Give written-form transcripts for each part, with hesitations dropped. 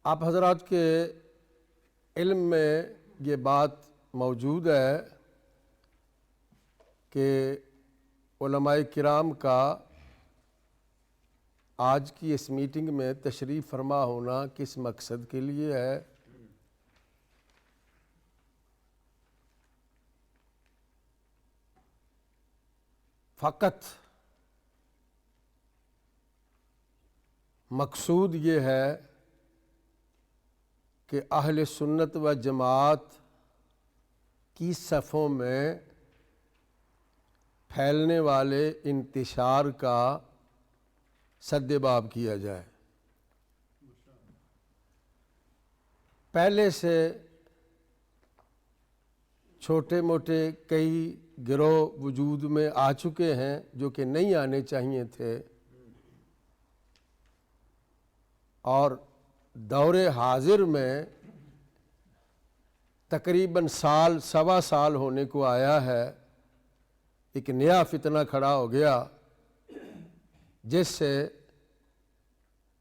آپ حضرات کے علم میں یہ بات موجود ہے کہ علماء کرام کا آج کی اس میٹنگ میں تشریف فرما ہونا کس مقصد کے لیے ہے؟ فقط مقصود یہ ہے کہ اہل سنت و جماعت کی صفوں میں پھیلنے والے انتشار کا سد باب کیا جائے۔ پہلے سے چھوٹے موٹے کئی گروہ وجود میں آ چکے ہیں جو کہ نہیں آنے چاہیے تھے، اور دور حاضر میں تقریباً سال سوا سال ہونے کو آیا ہے، ایک نیا فتنہ کھڑا ہو گیا جس سے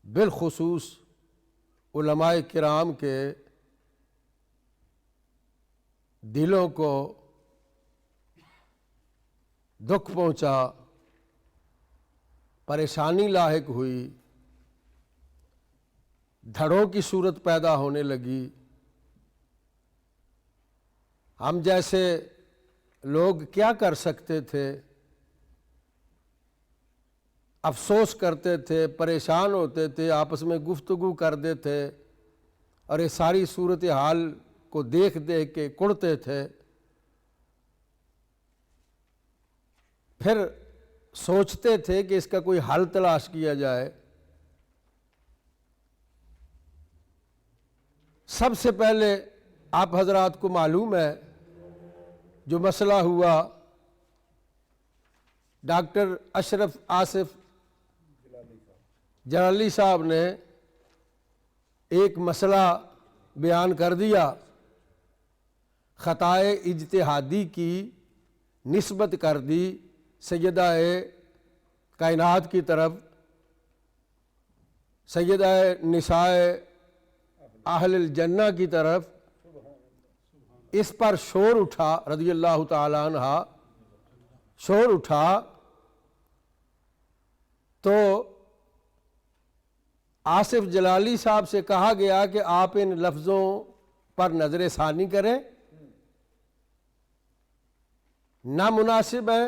بالخصوص علماء کرام کے دلوں کو دکھ پہنچا، پریشانی لاحق ہوئی، دھڑوں کی صورت پیدا ہونے لگی۔ ہم جیسے لوگ کیا کر سکتے تھے؟ افسوس کرتے تھے، پریشان ہوتے تھے، آپس میں گفتگو کرتے تھے، اور یہ ساری صورتحال کو دیکھ دیکھ کے کڑتے تھے۔ پھر سوچتے تھے کہ اس کا کوئی حل تلاش کیا جائے۔ سب سے پہلے آپ حضرات کو معلوم ہے جو مسئلہ ہوا، ڈاکٹر اشرف آصف جلالی صاحب نے ایک مسئلہ بیان کر دیا، خطائے اجتہادی کی نسبت کر دی سیدہ کائنات کی طرف، سیدہ نساء اہل الجنہ کی طرف۔ اس پر شور اٹھا، رضی اللہ تعالی عنہ شور اٹھا، تو آصف جلالی صاحب سے کہا گیا کہ آپ ان لفظوں پر نظر ثانی کریں، نامناسب ہے،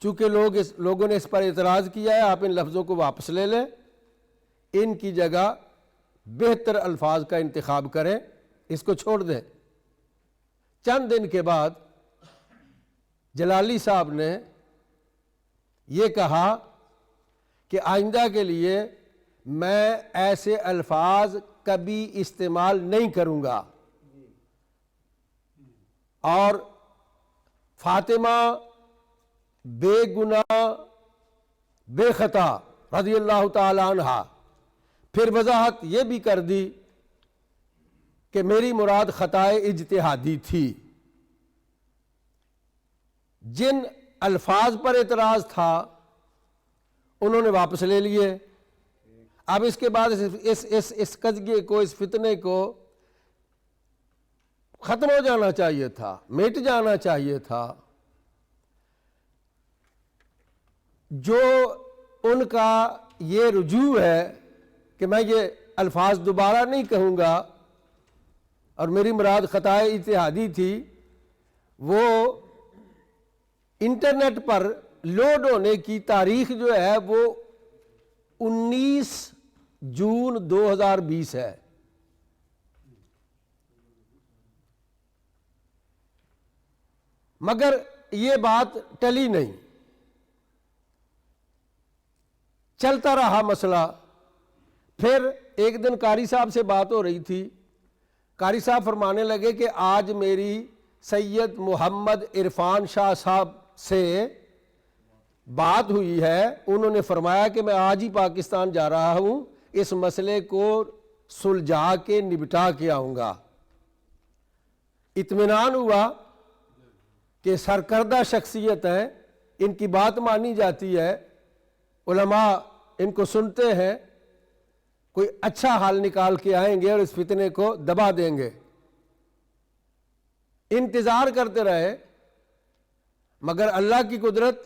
چونکہ لوگوں نے اس پر اعتراض کیا ہے، آپ ان لفظوں کو واپس لے لیں، ان کی جگہ بہتر الفاظ کا انتخاب کریں، اس کو چھوڑ دیں۔ چند دن کے بعد جلالی صاحب نے یہ کہا کہ آئندہ کے لیے میں ایسے الفاظ کبھی استعمال نہیں کروں گا، اور فاطمہ بے گناہ بے خطا رضی اللہ تعالی عنہا۔ پھر وضاحت یہ بھی کر دی کہ میری مراد خطائے اجتہادی تھی۔ جن الفاظ پر اعتراض تھا انہوں نے واپس لے لیے۔ اب اس کے بعد اس قضیے کو، اس فتنے کو ختم ہو جانا چاہیے تھا، مٹ جانا چاہیے تھا۔ جو ان کا یہ رجوع ہے کہ میں یہ الفاظ دوبارہ نہیں کہوں گا اور میری مراد خطائے اجتہادی تھی، وہ انٹرنیٹ پر لوڈ ہونے کی تاریخ جو ہے وہ 19 جون 2020 ہے۔ مگر یہ بات ٹلی نہیں، چلتا رہا مسئلہ۔ پھر ایک دن قاری صاحب سے بات ہو رہی تھی، قاری صاحب فرمانے لگے کہ آج میری سید محمد عرفان شاہ صاحب سے بات ہوئی ہے، انہوں نے فرمایا کہ میں آج ہی پاکستان جا رہا ہوں، اس مسئلے کو سلجھا کے نبٹا کے آؤں گا۔ اطمینان ہوا کہ سرکردہ شخصیت ہیں، ان کی بات مانی جاتی ہے، علماء ان کو سنتے ہیں، کوئی اچھا حال نکال کے آئیں گے اور اس فتنے کو دبا دیں گے. انتظار کرتے رہے، مگر اللہ کی قدرت،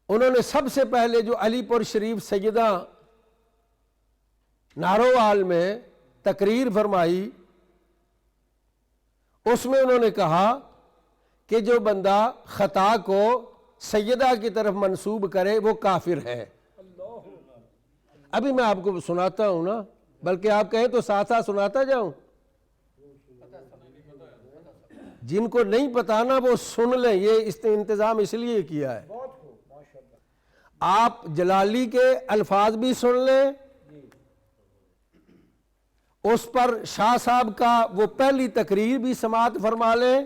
انہوں نے سب سے پہلے جو علی پور شریف سیدہ نارووال میں تقریر فرمائی، اس میں انہوں نے کہا کہ جو بندہ خطا کو سیدہ کی طرف منسوب کرے وہ کافر ہے. ابھی میں آپ کو سناتا ہوں نا، بلکہ آپ کہیں تو ساتھ ساتھ سناتا جاؤں. جن کو نہیں پتا نا وہ سن لیں، یہ اس نے انتظام اس لیے کیا ہے. آپ جلالی کے الفاظ بھی سن لیں، اس پر شاہ صاحب کا وہ پہلی تقریر بھی سماعت فرما لیں.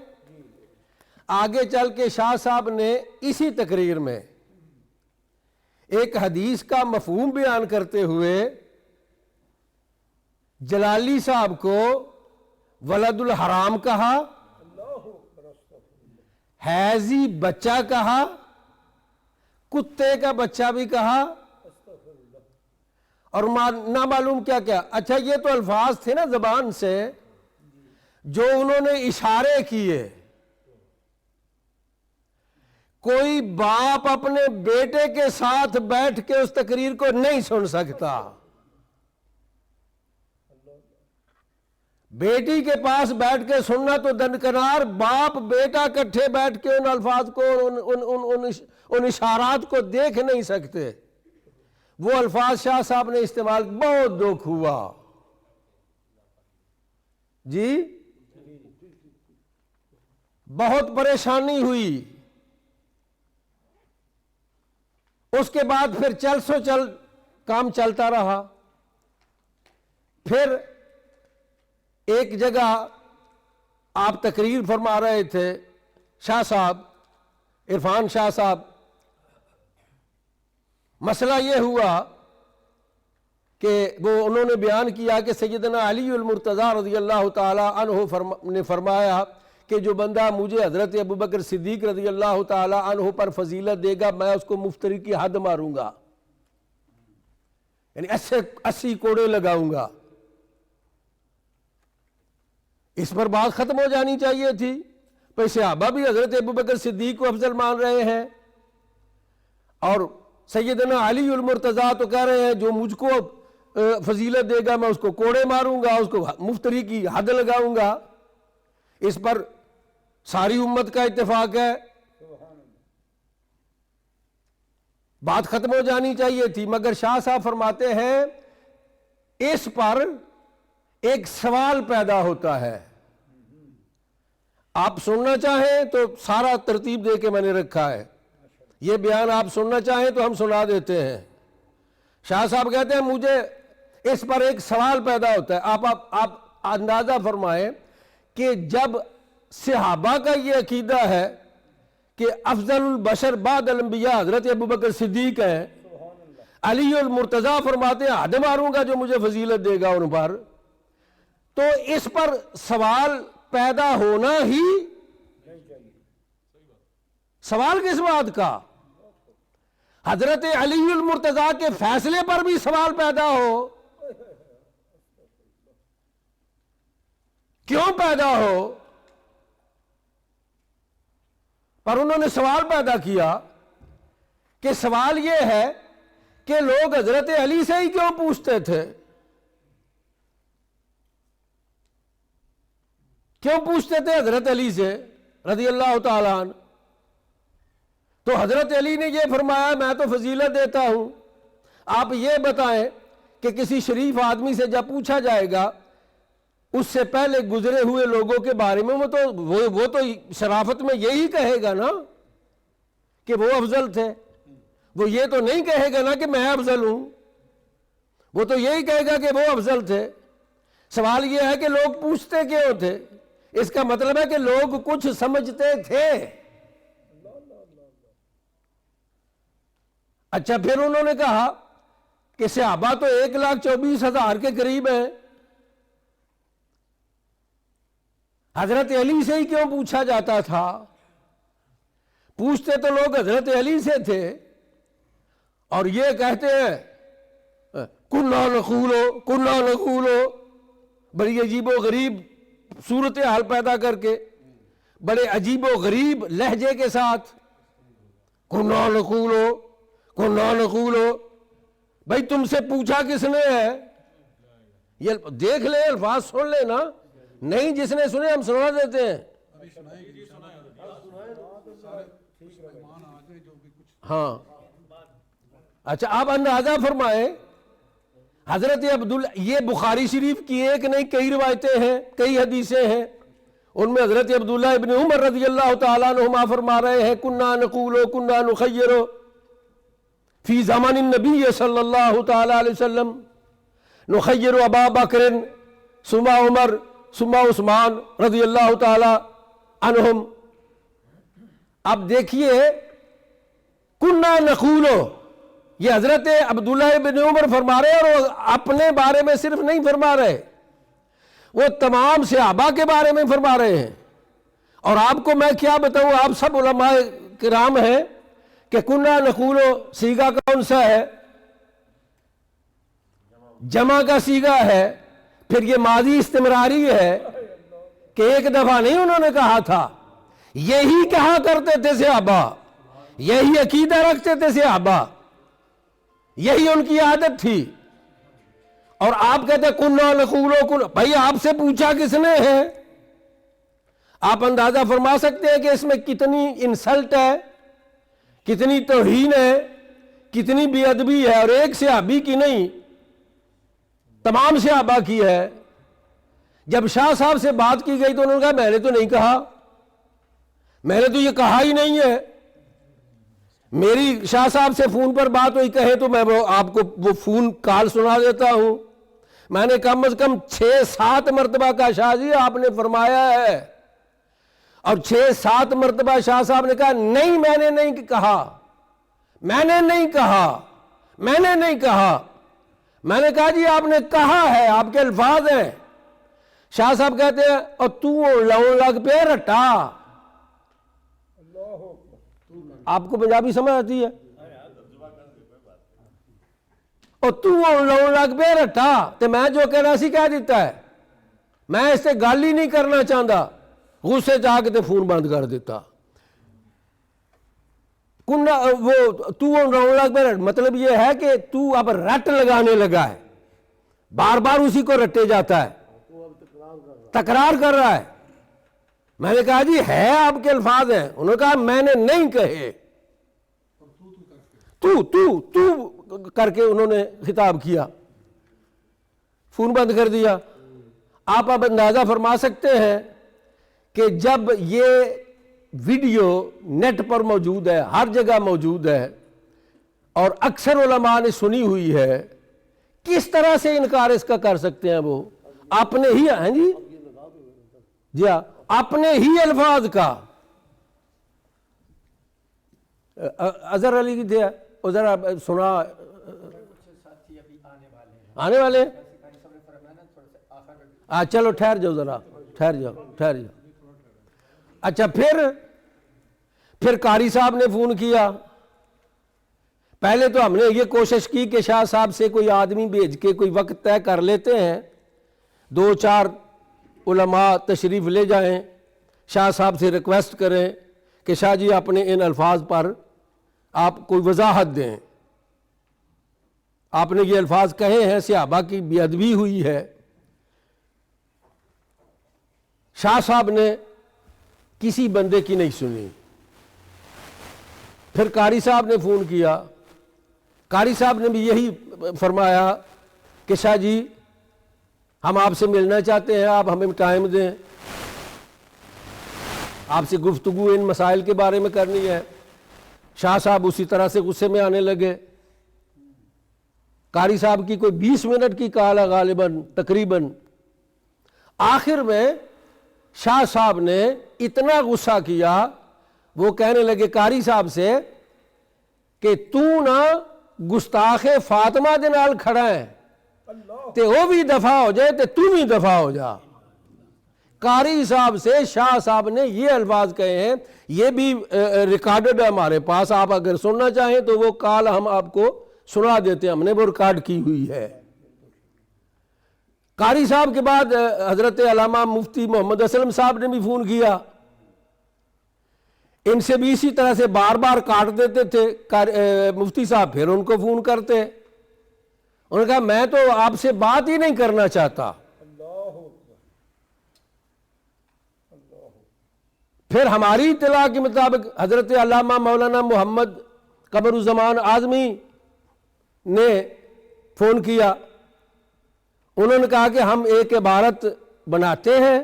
آگے چل کے شاہ صاحب نے اسی تقریر میں ایک حدیث کا مفہوم بیان کرتے ہوئے جلالی صاحب کو ولد الحرام کہا، حیضی بچہ کہا، کتے کا بچہ بھی کہا، اور نہ معلوم کیا کیا. اچھا یہ تو الفاظ تھے نا زبان سے جو انہوں نے اشارے کیے. کوئی باپ اپنے بیٹے کے ساتھ بیٹھ کے اس تقریر کو نہیں سن سکتا. بیٹی کے پاس بیٹھ کے سننا تو درکنار، باپ بیٹا اکٹھے بیٹھ کے ان الفاظ کو، ان اشارات کو دیکھ نہیں سکتے. وہ الفاظ شاہ صاحب نے استعمال، بہت دکھ ہوا جی، بہت پریشانی ہوئی. اس کے بعد پھر چل سو چل کام چلتا رہا. پھر ایک جگہ آپ تقریر فرما رہے تھے، شاہ صاحب، عرفان شاہ صاحب. مسئلہ یہ ہوا کہ وہ انہوں نے بیان کیا کہ سیدنا علی المرتضیٰ رضی اللہ تعالی عنہ نے فرمایا کہ جو بندہ مجھے حضرت ابوبکر صدیق رضی اللہ تعالی عنہ پر فضیلت دے گا میں اس کو مفتری کی حد ماروں گا، یعنی 80 کوڑے لگاؤں گا. اس پر بات ختم ہو جانی چاہیے تھی. پھر صحابہ بھی حضرت ابوبکر صدیق کو افضل مان رہے ہیں، اور سیدنا علی المرتضیٰ تو کہہ رہے ہیں جو مجھ کو فضیلت دے گا میں اس کو کوڑے ماروں گا، اس کو مفتری کی حد لگاؤں گا. اس پر ساری امت کا اتفاق ہے. بات ختم ہو جانی چاہیے تھی، مگر شاہ صاحب فرماتے ہیں اس پر ایک سوال پیدا ہوتا ہے. آپ سننا چاہیں تو سارا ترتیب دے کے میں نے رکھا ہے، یہ بیان آپ سننا چاہیں تو ہم سنا دیتے ہیں. شاہ صاحب کہتے ہیں مجھے اس پر ایک سوال پیدا ہوتا ہے. آپ اندازہ فرمائیں کہ جب صحابہ کا یہ عقیدہ ہے کہ افضل البشر بعد الانبیاء حضرت ابوبکر صدیق ہیں، علی المرتضیٰ فرماتے ہیں حد ماروں گا جو مجھے فضیلت دے گا ان پر، تو اس پر سوال پیدا ہونا ہی، سوال کس بات کا؟ حضرت علی المرتضیٰ کے فیصلے پر بھی سوال پیدا ہو. کیوں پیدا ہو؟ پر انہوں نے سوال پیدا کیا کہ سوال یہ ہے کہ لوگ حضرت علی سے ہی کیوں پوچھتے تھے؟ کیوں پوچھتے تھے حضرت علی سے رضی اللہ تعالیٰ عنہ؟ تو حضرت علی نے یہ فرمایا میں تو فضیلت دیتا ہوں. آپ یہ بتائیں کہ کسی شریف آدمی سے جب پوچھا جائے گا اس سے پہلے گزرے ہوئے لوگوں کے بارے میں، وہ تو شرافت میں یہی کہے گا نا کہ وہ افضل تھے. وہ یہ تو نہیں کہے گا نا کہ میں افضل ہوں، وہ تو یہی کہے گا کہ وہ افضل تھے. سوال یہ ہے کہ لوگ پوچھتے کیوں تھے؟ اس کا مطلب ہے کہ لوگ کچھ سمجھتے تھے. اچھا پھر انہوں نے کہا کہ صحابہ تو 1,24,000 کے قریب ہیں، حضرت علی سے ہی کیوں پوچھا جاتا تھا؟ پوچھتے تو لوگ حضرت علی سے تھے، اور یہ کہتے ہیں کننا نقول بڑی عجیب و غریب صورتحال پیدا کر کے، بڑے عجیب و غریب لہجے کے ساتھ کننا نقول بھائی تم سے پوچھا کس نے ہے؟ یہ دیکھ لیں، الفاظ سن لیں نا، نہیں جس نے سنے ہم سنا دیتے ہیں۔ ہاں اچھا آپ اندازہ فرمائیں، حضرت عبداللہ، یہ بخاری شریف کی ایک نہیں کئی روایتیں ہیں، کئی حدیثیں ہیں، ان میں حضرت عبداللہ ابن عمر رضی اللہ تعالیٰ عنہما فرما رہے ہیں کننا نقول کننا نخیر فی زمان النبی صلی اللہ تعالیٰ علیہ وسلم نخیر ابا بکر ثم عمر ثم عثمان رضی اللہ تعالیٰ عنہم۔ اب دیکھیے کننا نقول، یہ حضرت عبداللہ ابن عمر فرما رہے ہیں، اور اپنے بارے میں صرف نہیں فرما رہے، وہ تمام صحابہ کے بارے میں فرما رہے ہیں۔ اور آپ کو میں کیا بتاؤں، آپ سب علماء کرام ہیں کہ کننا نقول سیغہ کون سا ہے؟ جمع کا سیغہ ہے، پھر یہ ماضی استمراری ہے کہ ایک دفعہ نہیں انہوں نے کہا تھا، یہی کہا کرتے تھے صحابہ، یہی عقیدہ رکھتے تھے صحابہ، یہی ان کی عادت تھی۔ اور آپ کہتے ہیں کننا نقول بھائی آپ سے پوچھا کس نے ہے؟ آپ اندازہ فرما سکتے ہیں کہ اس میں کتنی انسلٹ ہے، کتنی توہین ہے، کتنی بے ادبی ہے، اور ایک صحابی کی نہیں، تمام صحابہ کی ہے۔ جب شاہ صاحب سے بات کی گئی تو انہوں نے کہا میں نے تو نہیں کہا، میں نے تو یہ کہا ہی نہیں ہے۔ میری شاہ صاحب سے فون پر بات ہوئی، کہے تو میں آپ کو وہ فون کال سنا دیتا ہوں۔ میں نے کم از کم 6-7 مرتبہ کا شاہ جی آپ نے فرمایا ہے، اور 6-7 مرتبہ شاہ صاحب نے کہا نہیں میں نے نہیں کہا، میں نے نہیں کہا، میں نے نہیں کہا۔ میں نے کہا جی آپ نے کہا ہے، آپ کے الفاظ ہیں۔ شاہ صاحب کہتے ہیں اور تو لون لگ پہ رٹا۔ آپ کو پنجابی سمجھ آتی ہے؟ اور تو لون لگ پہ رٹا، تو میں جو کہنا سی کہہ دیتا ہے، میں اس سے گل ہی نہیں کرنا چاہتا، غصے چاہ کے فون بند کر دیتا۔ وہ تو لون لگ پہ، مطلب یہ ہے کہ تو اب رٹ لگانے لگا ہے، بار بار اسی کو رٹے جاتا ہے، تکرار کر رہا ہے۔ میں نے کہا جی ہے آپ کے الفاظ ہیں، انہوں نے کہا میں نے نہیں کہے، تو کر کے انہوں نے خطاب کیا، فون بند کر دیا۔ آپ اب اندازہ فرما سکتے ہیں کہ جب یہ ویڈیو نیٹ پر موجود ہے، ہر جگہ موجود ہے، اور اکثر علماء نے سنی ہوئی ہے، کس طرح سے انکار اس کا کر سکتے ہیں؟ وہ اپنے ہی ہیں جی ہاں، اپنے ہی الفاظ کا۔ اظہر علی کی دیا ذرا سنا، آنے والے، چلو ٹھہر جاؤ ذرا، ٹھہر جاؤ۔ اچھا پھر قاری صاحب نے فون کیا۔ پہلے تو ہم نے یہ کوشش کی کہ شاہ صاحب سے کوئی آدمی بھیج کے کوئی وقت طے کر لیتے ہیں، 2-4 علماء تشریف لے جائیں، شاہ صاحب سے ریکویسٹ کریں کہ شاہ جی اپنے ان الفاظ پر آپ کوئی وضاحت دیں، آپ نے یہ الفاظ کہے ہیں، صحابہ کی بے ادبی ہوئی ہے۔ شاہ صاحب نے کسی بندے کی نہیں سنی۔ پھر قاری صاحب نے فون کیا، قاری صاحب نے بھی یہی فرمایا کہ شاہ جی ہم آپ سے ملنا چاہتے ہیں، آپ ہمیں ٹائم دیں، آپ سے گفتگو ان مسائل کے بارے میں کرنی ہے۔ شاہ صاحب اسی طرح سے غصے میں آنے لگے۔ قاری صاحب کی کوئی 20 منٹ کی کال ہے غالباً تقریباً۔ آخر میں شاہ صاحب نے اتنا غصہ کیا، وہ کہنے لگے قاری صاحب سے کہ تو نہ گستاخ فاطمہ دے نال کھڑا ہے تے وہ بھی دفع ہو جائے تے تو بھی دفع ہو جا۔ قاری صاحب سے شاہ صاحب نے یہ الفاظ کہے ہیں، یہ بھی ریکارڈڈ ہے ہمارے پاس، آپ اگر سننا چاہیں تو وہ کال ہم آپ کو سنا دیتے ہیں، ہم نے وہ ریکارڈ کی ہوئی ہے۔ قاری صاحب کے بعد حضرت علامہ مفتی محمد اسلم صاحب نے بھی فون کیا، ان سے بھی اسی طرح سے بار بار کاٹ دیتے تھے، مفتی صاحب پھر ان کو فون کرتے، انہوں نے کہا میں تو آپ سے بات ہی نہیں کرنا چاہتا۔ پھر ہماری اطلاع کے مطابق حضرت علامہ مولانا محمد قمر الزمان اعظمی نے فون کیا، انہوں نے کہا کہ ہم ایک عبارت بناتے ہیں،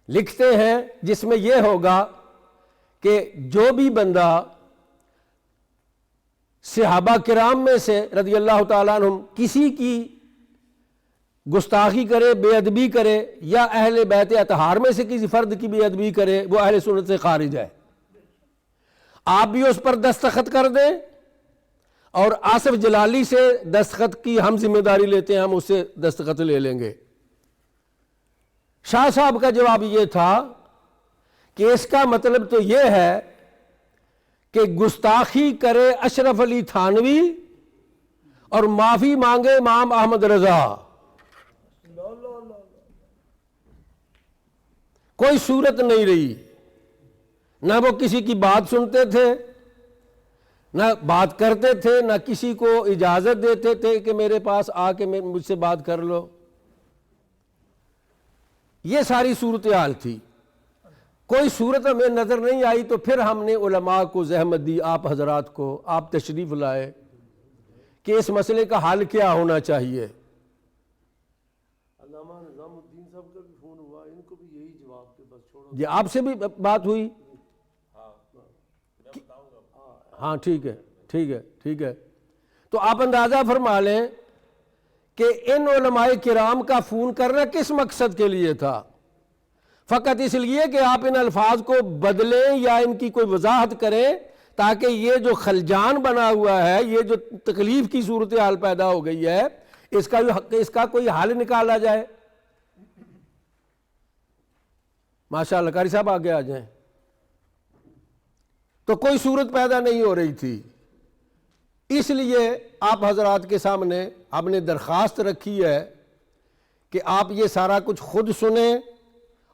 لکھتے ہیں، جس میں یہ ہوگا کہ جو بھی بندہ صحابہ کرام میں سے رضی اللہ تعالیٰ عنہم کسی کی گستاخی کرے، بے ادبی کرے، یا اہل بیت اطہار میں سے کسی فرد کی بے ادبی کرے، وہ اہل سنت سے خارج ہے۔ آپ بھی اس پر دستخط کر دیں، اور آصف جلالی سے دستخط کی ہم ذمہ داری لیتے ہیں، ہم اس سے دستخط لے لیں گے۔ شاہ صاحب کا جواب یہ تھا کہ اس کا مطلب تو یہ ہے کہ گستاخی کرے اشرف علی تھانوی اور معافی مانگے امام احمد رضا، کوئی صورت نہیں رہی، نہ وہ کسی کی بات سنتے تھے، نہ بات کرتے تھے، نہ کسی کو اجازت دیتے تھے کہ میرے پاس آ کے مجھ سے بات کر لو۔ یہ ساری صورتحال تھی، کوئی صورت ہمیں نظر نہیں آئی، تو پھر ہم نے علماء کو زحمت دی، آپ حضرات کو، آپ تشریف لائے کہ اس مسئلے کا حل کیا ہونا چاہیے۔ علامہ نظام الدین صاحب کا بھی فون ہوا، ان کو بھی یہی جواب کہ بس چھوڑو۔ یہ آپ سے بھی بات ہوئی؟ ہاں ٹھیک ہے، ٹھیک ہے، ٹھیک ہے۔ تو آپ اندازہ فرما لیں کہ ان علماء کرام کا فون کرنا کس مقصد کے لیے تھا؟ فقط اس لیے کہ آپ ان الفاظ کو بدلیں یا ان کی کوئی وضاحت کریں، تاکہ یہ جو خلجان بنا ہوا ہے، یہ جو تکلیف کی صورتحال پیدا ہو گئی ہے، اس کا کوئی حل نکالا جائے۔ ماشاءاللہ قاری صاحب آگے آ جائیں۔ تو کوئی صورت پیدا نہیں ہو رہی تھی، اس لیے آپ حضرات کے سامنے ہم نے درخواست رکھی ہے کہ آپ یہ سارا کچھ خود سنیں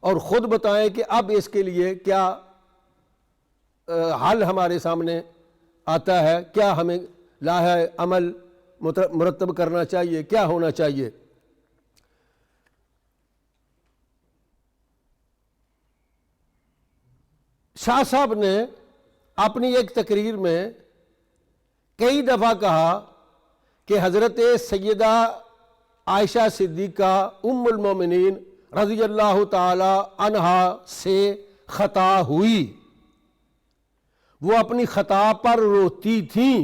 اور خود بتائیں کہ اب اس کے لیے کیا حل ہمارے سامنے آتا ہے، کیا ہمیں لائحہ عمل مرتب کرنا چاہیے، کیا ہونا چاہیے۔ شاہ صاحب نے اپنی ایک تقریر میں کئی دفعہ کہا کہ حضرت سیدہ عائشہ صدیقہ ام المومنین رضی اللہ تعالی عنہا سے خطا ہوئی، وہ اپنی خطا پر روتی تھیں۔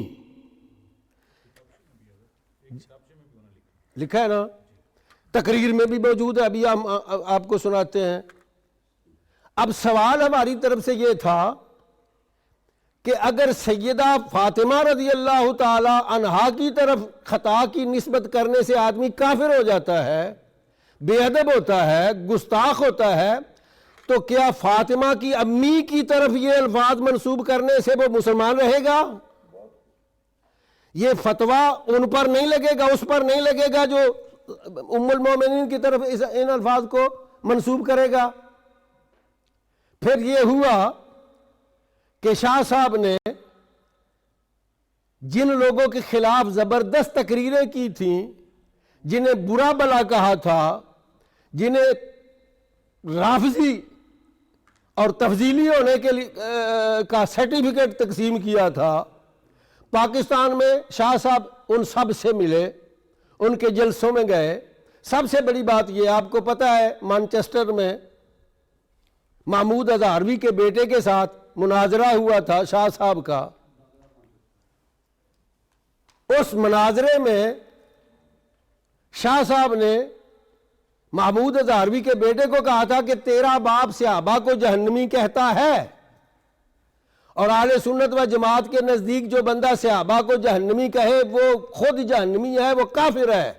لکھا ہے نا، تقریر میں بھی موجود ہے، ابھی ہم آپ کو سناتے ہیں۔ اب سوال ہماری طرف سے یہ تھا کہ اگر سیدہ فاطمہ رضی اللہ تعالی عنہا کی طرف خطا کی نسبت کرنے سے آدمی کافر ہو جاتا ہے، بے ادب ہوتا ہے، گستاخ ہوتا ہے، تو کیا فاطمہ کی امی کی طرف یہ الفاظ منسوب کرنے سے وہ مسلمان رہے گا؟ یہ فتویٰ ان پر نہیں لگے گا، اس پر نہیں لگے گا جو ام المومنین کی طرف ان الفاظ کو منسوب کرے گا۔ پھر یہ ہوا کہ شاہ صاحب نے جن لوگوں کے خلاف زبردست تقریریں کی تھیں، جنہیں برا بلا کہا تھا، جنہیں رافضی اور تفضیلی ہونے کے لیے کا سرٹیفکیٹ تقسیم کیا تھا، پاکستان میں شاہ صاحب ان سب سے ملے، ان کے جلسوں میں گئے۔ سب سے بڑی بات یہ، آپ کو پتہ ہے مانچسٹر میں محمود اظہروی کے بیٹے کے ساتھ مناظرہ ہوا تھا شاہ صاحب کا۔ اس مناظرے میں شاہ صاحب نے محمود اظہروی کے بیٹے کو کہا تھا کہ تیرا باپ صحابہ کو جہنمی کہتا ہے، اور اہل سنت و جماعت کے نزدیک جو بندہ صحابہ کو جہنمی کہے وہ خود جہنمی ہے، وہ کافر ہے۔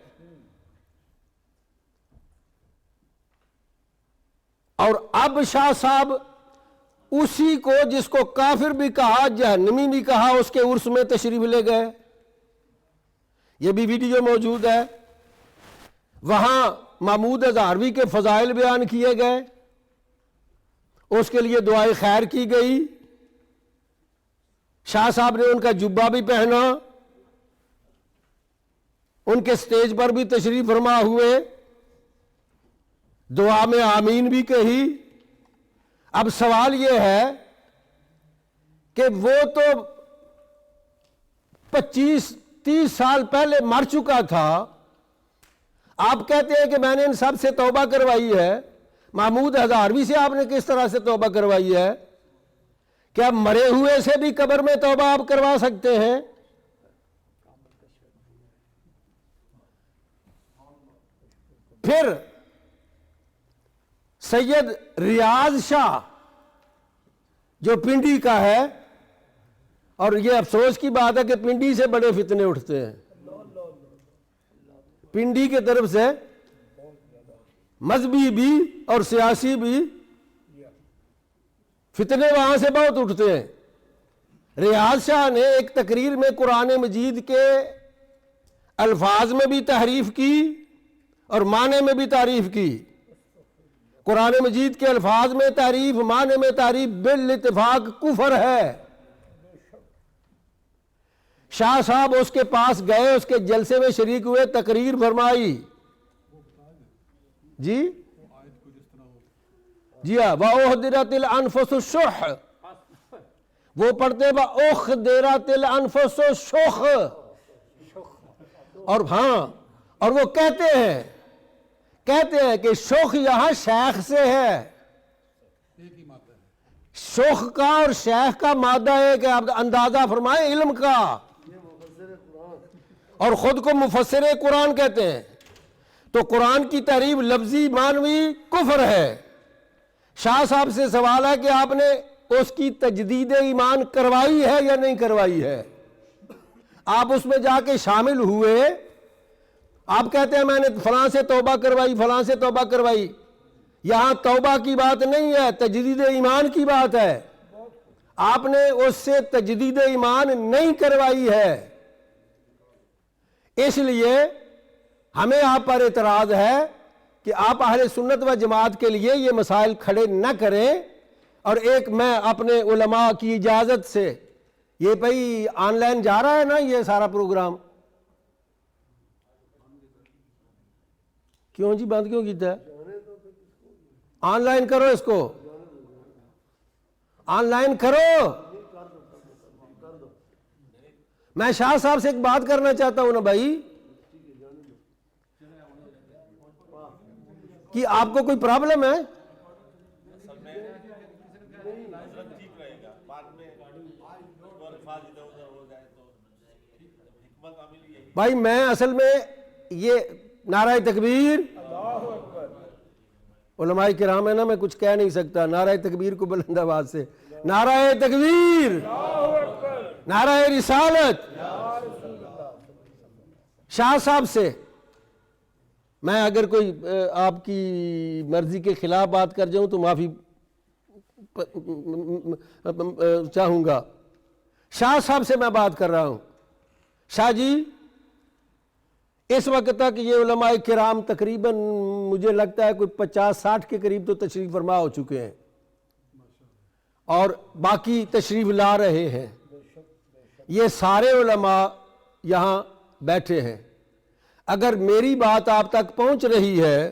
اور اب شاہ صاحب اسی کو، جس کو کافر بھی کہا، جہنمی بھی کہا، اس کے عرس میں تشریف لے گئے۔ یہ بھی ویڈیو موجود ہے۔ وہاں محمود ہزاروی کے فضائل بیان کیے گئے، اس کے لیے دعائے خیر کی گئی، شاہ صاحب نے ان کا جبہ بھی پہنا، ان کے سٹیج پر بھی تشریف فرما ہوئے، دعا میں آمین بھی کہی۔ اب سوال یہ ہے کہ وہ تو 25-30 سال پہلے مر چکا تھا، آپ کہتے ہیں کہ میں نے ان سب سے توبہ کروائی ہے۔ محمود ہزاروی سے آپ نے کس طرح سے توبہ کروائی ہے؟ کیا مرے ہوئے سے بھی قبر میں توبہ آپ کروا سکتے ہیں؟ پھر سید ریاض شاہ جو پنڈی کا ہے، اور یہ افسوس کی بات ہے کہ پنڈی سے بڑے فتنے اٹھتے ہیں، پنڈی کی طرف سے مذہبی بھی اور سیاسی بھی فتنے وہاں سے بہت اٹھتے ہیں۔ ریاض شاہ نے ایک تقریر میں قرآن مجید کے الفاظ میں بھی تحریف کی اور معنی میں بھی تعریف کی۔ قرآن مجید کے الفاظ میں تعریف، معنی میں تعریف بالاتفاق کفر ہے۔ شاہ صاحب اس کے پاس گئے، اس کے جلسے میں شریک ہوئے، تقریر فرمائی۔ جی ہاں، وَأُحْضِرَتِ الْأَنفُسُ الشُّحَّ، وہ پڑھتے وَأُحْضِرَتِ الْأَنفُسُ الشُّحَّ، اور ہاں، اور وہ کہتے ہیں کہ شوخ یہاں شیخ سے ہے۔ شوخ کا اور شیخ کا مادہ ہے کہ آپ اندازہ فرمائیں علم کا، اور خود کو مفسر قرآن کہتے ہیں۔ تو قرآن کی تعریف لفظی معنوی کفر ہے۔ شاہ صاحب سے سوال ہے کہ آپ نے اس کی تجدید ایمان کروائی ہے یا نہیں کروائی ہے؟ آپ اس میں جا کے شامل ہوئے، آپ کہتے ہیں میں نے فلاں سے توبہ کروائی، فلاں سے توبہ کروائی۔ یہاں توبہ کی بات نہیں ہے، تجدید ایمان کی بات ہے۔ آپ نے اس سے تجدید ایمان نہیں کروائی ہے، اس لیے ہمیں آپ پر اعتراض ہے کہ آپ اہل سنت و جماعت کے لیے یہ مسائل کھڑے نہ کریں۔ اور ایک میں اپنے علماء کی اجازت سے، یہ بھئی آن لائن جا رہا ہے نا یہ سارا پروگرام؟ کیوں جی بند کیوں کیتا ہے؟ آن لائن کرو، اس کو آن لائن کرو۔ میں شاہ صاحب سے ایک بات کرنا چاہتا ہوں نا بھائی، کہ آپ کو کوئی پرابلم ہے؟ بھائی میں اصل میں یہ نعرہ تکبیر، علماء کرام ہے نا، میں کچھ کہہ نہیں سکتا، نعرہ تکبیر کو بلند آواز سے، نعرہ تکبیر، نعرہ رسالت۔ شاہ صاحب سے میں اگر کوئی آپ کی مرضی کے خلاف بات کر جاؤں تو معافی چاہوں گا۔ شاہ صاحب سے میں بات کر رہا ہوں۔ شاہ جی، اس وقت تک یہ علماء کرام تقریباً مجھے لگتا ہے کوئی 50-60 کے قریب تو تشریف فرما ہو چکے ہیں، اور باقی تشریف لا رہے ہیں۔ یہ سارے علماء یہاں بیٹھے ہیں۔ اگر میری بات آپ تک پہنچ رہی ہے،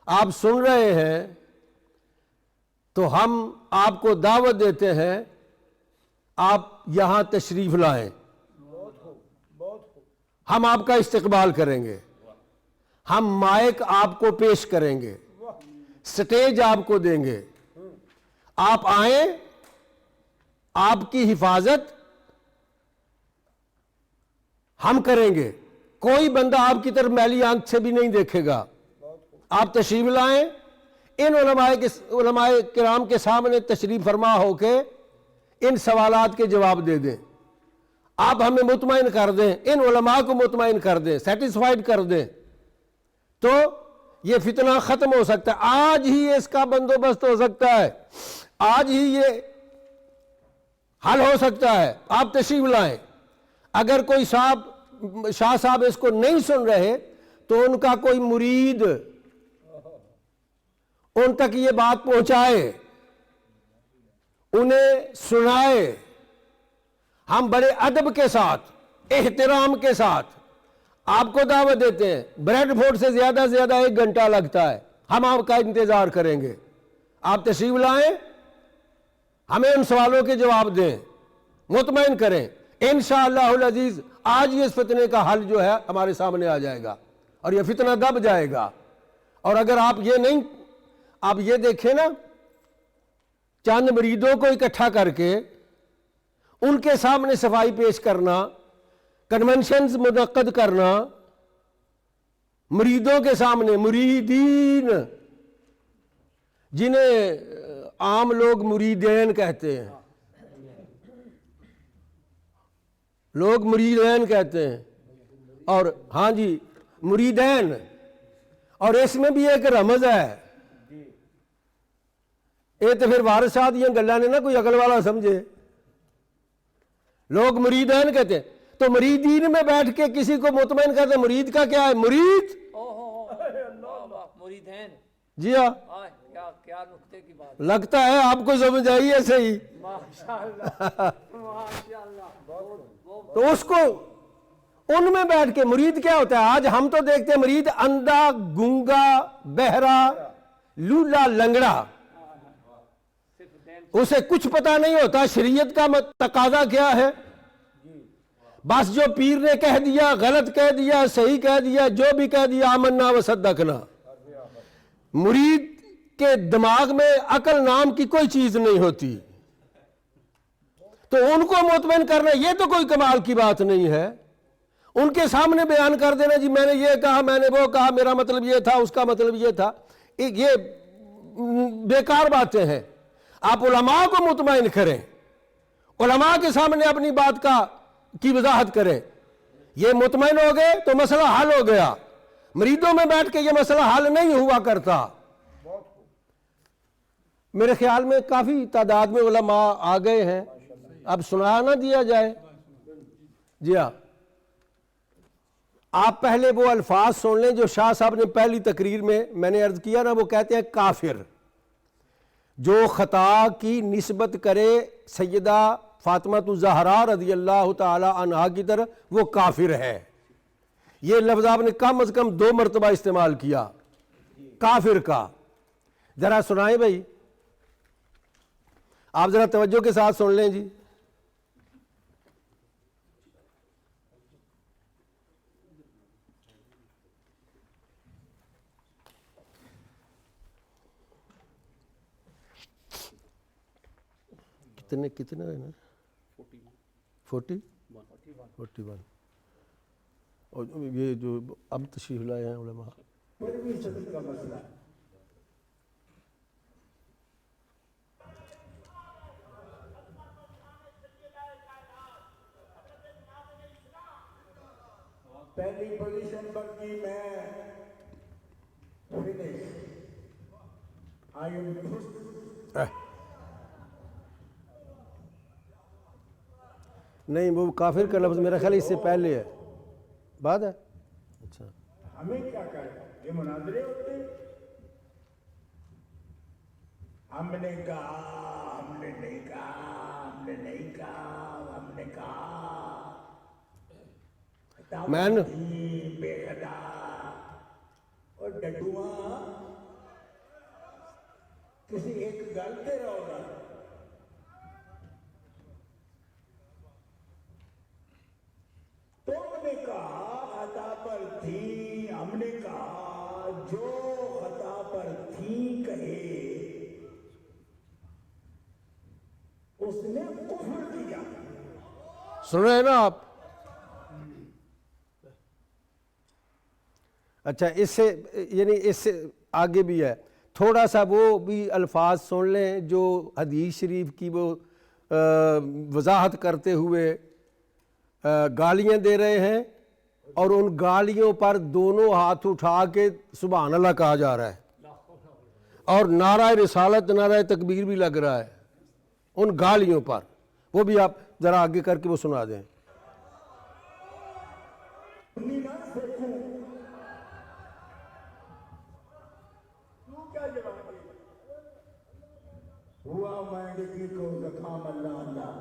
آپ سن رہے ہیں، تو ہم آپ کو دعوت دیتے ہیں، آپ یہاں تشریف لائیں، ہم آپ کا استقبال کریں گے، ہم مائک آپ کو پیش کریں گے، سٹیج آپ کو دیں گے، آپ آئیں، آپ کی حفاظت ہم کریں گے، کوئی بندہ آپ کی طرف میلی آنکھ سے بھی نہیں دیکھے گا۔ آپ تشریف لائیں، ان علماء کرام کے سامنے تشریف فرما ہو کے ان سوالات کے جواب دے دیں، آپ ہمیں مطمئن کر دیں، ان علماء کو مطمئن کر دیں، سیٹسفائیڈ کر دیں، تو یہ فتنہ ختم ہو سکتا ہے۔ آج ہی اس کا بندوبست ہو سکتا ہے، آج ہی یہ حل ہو سکتا ہے۔ آپ تشریف لائیں۔ اگر کوئی شاہ صاحب اس کو نہیں سن رہے تو ان کا کوئی مرید ان تک یہ بات پہنچائے، انہیں سنائے۔ ہم بڑے ادب کے ساتھ، احترام کے ساتھ آپ کو دعوت دیتے ہیں۔ بریڈ فورٹ سے زیادہ 1 گھنٹہ لگتا ہے، ہم آپ کا انتظار کریں گے، آپ تشریف لائیں، ہمیں ان سوالوں کے جواب دیں، مطمئن کریں۔ انشاءاللہ العزیز آج یہ اس فتنے کا حل جو ہے ہمارے سامنے آ جائے گا اور یہ فتنہ دب جائے گا۔ اور اگر آپ یہ دیکھیں نا، چند مریدوں کو اکٹھا کر کے ان کے سامنے صفائی پیش کرنا، کنونشنز منعقد کرنا، مریدوں کے سامنے، مریدین جنہیں عام لوگ مریدین کہتے ہیں، لوگ مریدین کہتے ہیں، اور ہاں جی مریدین، اور اس میں بھی ایک رمز ہے، یہ تو پھر وارث صاحب یہ گلا نے نا کوئی عقل والا سمجھے، لوگ مریدین کہتے ہیں، تو مریدین میں بیٹھ کے کسی کو مطمئن کرتے ہیں، مرید کا کیا ہے؟ مرید مریدین، جی ہاں، کیا نقطے کی بات، لگتا ہے آپ کو سمجھ آئی ہے صحیح۔ ماشاءاللہ ماشاءاللہ۔ تو اس کو ان میں بیٹھ کے مرید کیا ہوتا ہے؟ آج ہم تو دیکھتے ہیں مرید اندھا، گونگا، بہرا، لولا، لنگڑا، اسے کچھ پتہ نہیں ہوتا شریعت کا تقاضا کیا ہے، بس جو پیر نے کہہ دیا، غلط کہہ دیا، صحیح کہہ دیا، جو بھی کہہ دیا آمنا و صدقنا۔ مرید کے دماغ میں عقل نام کی کوئی چیز نہیں ہوتی، تو ان کو مطمئن کرنا یہ تو کوئی کمال کی بات نہیں ہے۔ ان کے سامنے بیان کر دینا جی میں نے یہ کہا، میں نے وہ کہا، میرا مطلب یہ تھا، اس کا مطلب یہ تھا، یہ بیکار باتیں ہیں۔ آپ علماء کو مطمئن کریں، علماء کے سامنے اپنی بات کی وضاحت کریں، یہ مطمئن ہو گئے تو مسئلہ حل ہو گیا۔ مریدوں میں بیٹھ کے یہ مسئلہ حل نہیں ہوا کرتا۔ میرے خیال میں کافی تعداد میں علماء آ گئے ہیں، اب سنا نہ دیا جائے۔ جی ہاں، آپ پہلے وہ الفاظ سن لیں جو شاہ صاحب نے پہلی تقریر میں نے عرض کیا نا، وہ کہتے ہیں کافر جو خطا کی نسبت کرے سیدہ فاطمہ الزہرا رضی اللہ تعالی عنہا کی طرف، وہ کافر ہے۔ یہ لفظ آپ نے کم از کم 2 مرتبہ استعمال کیا، کافر کا۔ ذرا سنائیں بھائی، آپ ذرا توجہ کے ساتھ سن لیں جی۔ کتنے ہے نا؟ 41 اور یہ جو اب تشریف لائے ہیں علماء، پہلی پوزیشن پر کی میں فنش نہیں وہ کافر کا لفظ میرا خیال اس سے پہلے ہے، بعد ہے۔ اچھا ہمیں کیا کرنا، یہ مناظرے ہوتے ہیں۔ ہم نے کہا، ہم نے نہیں کہا، ہم نے نہیں کہا، ہم نے کہا، میں نے بے خدا اور ڈڈواں کسی ایک گل پہ رہو گا۔ تم نے کہا خطا پر تھی، ہم نے کہا جو خطا پر تھی کہے، اس نے کفر دیا۔ سن رہے ہیں نا آپ؟ اچھا اس سے یعنی اس سے آگے بھی ہے، تھوڑا سا وہ بھی الفاظ سن لیں جو حدیث شریف کی وہ وضاحت کرتے ہوئے گالیاں دے رہے ہیں، اور ان گالیوں پر دونوں ہاتھ اٹھا کے سبحان اللہ کہا جا رہا ہے، اور نعرہ رسالت، نعرہ تکبیر بھی لگ رہا ہے ان گالیوں پر۔ وہ بھی آپ ذرا آگے کر کے وہ سنا دیں۔ دعا مانگ کی کو زکام اللہ اللہ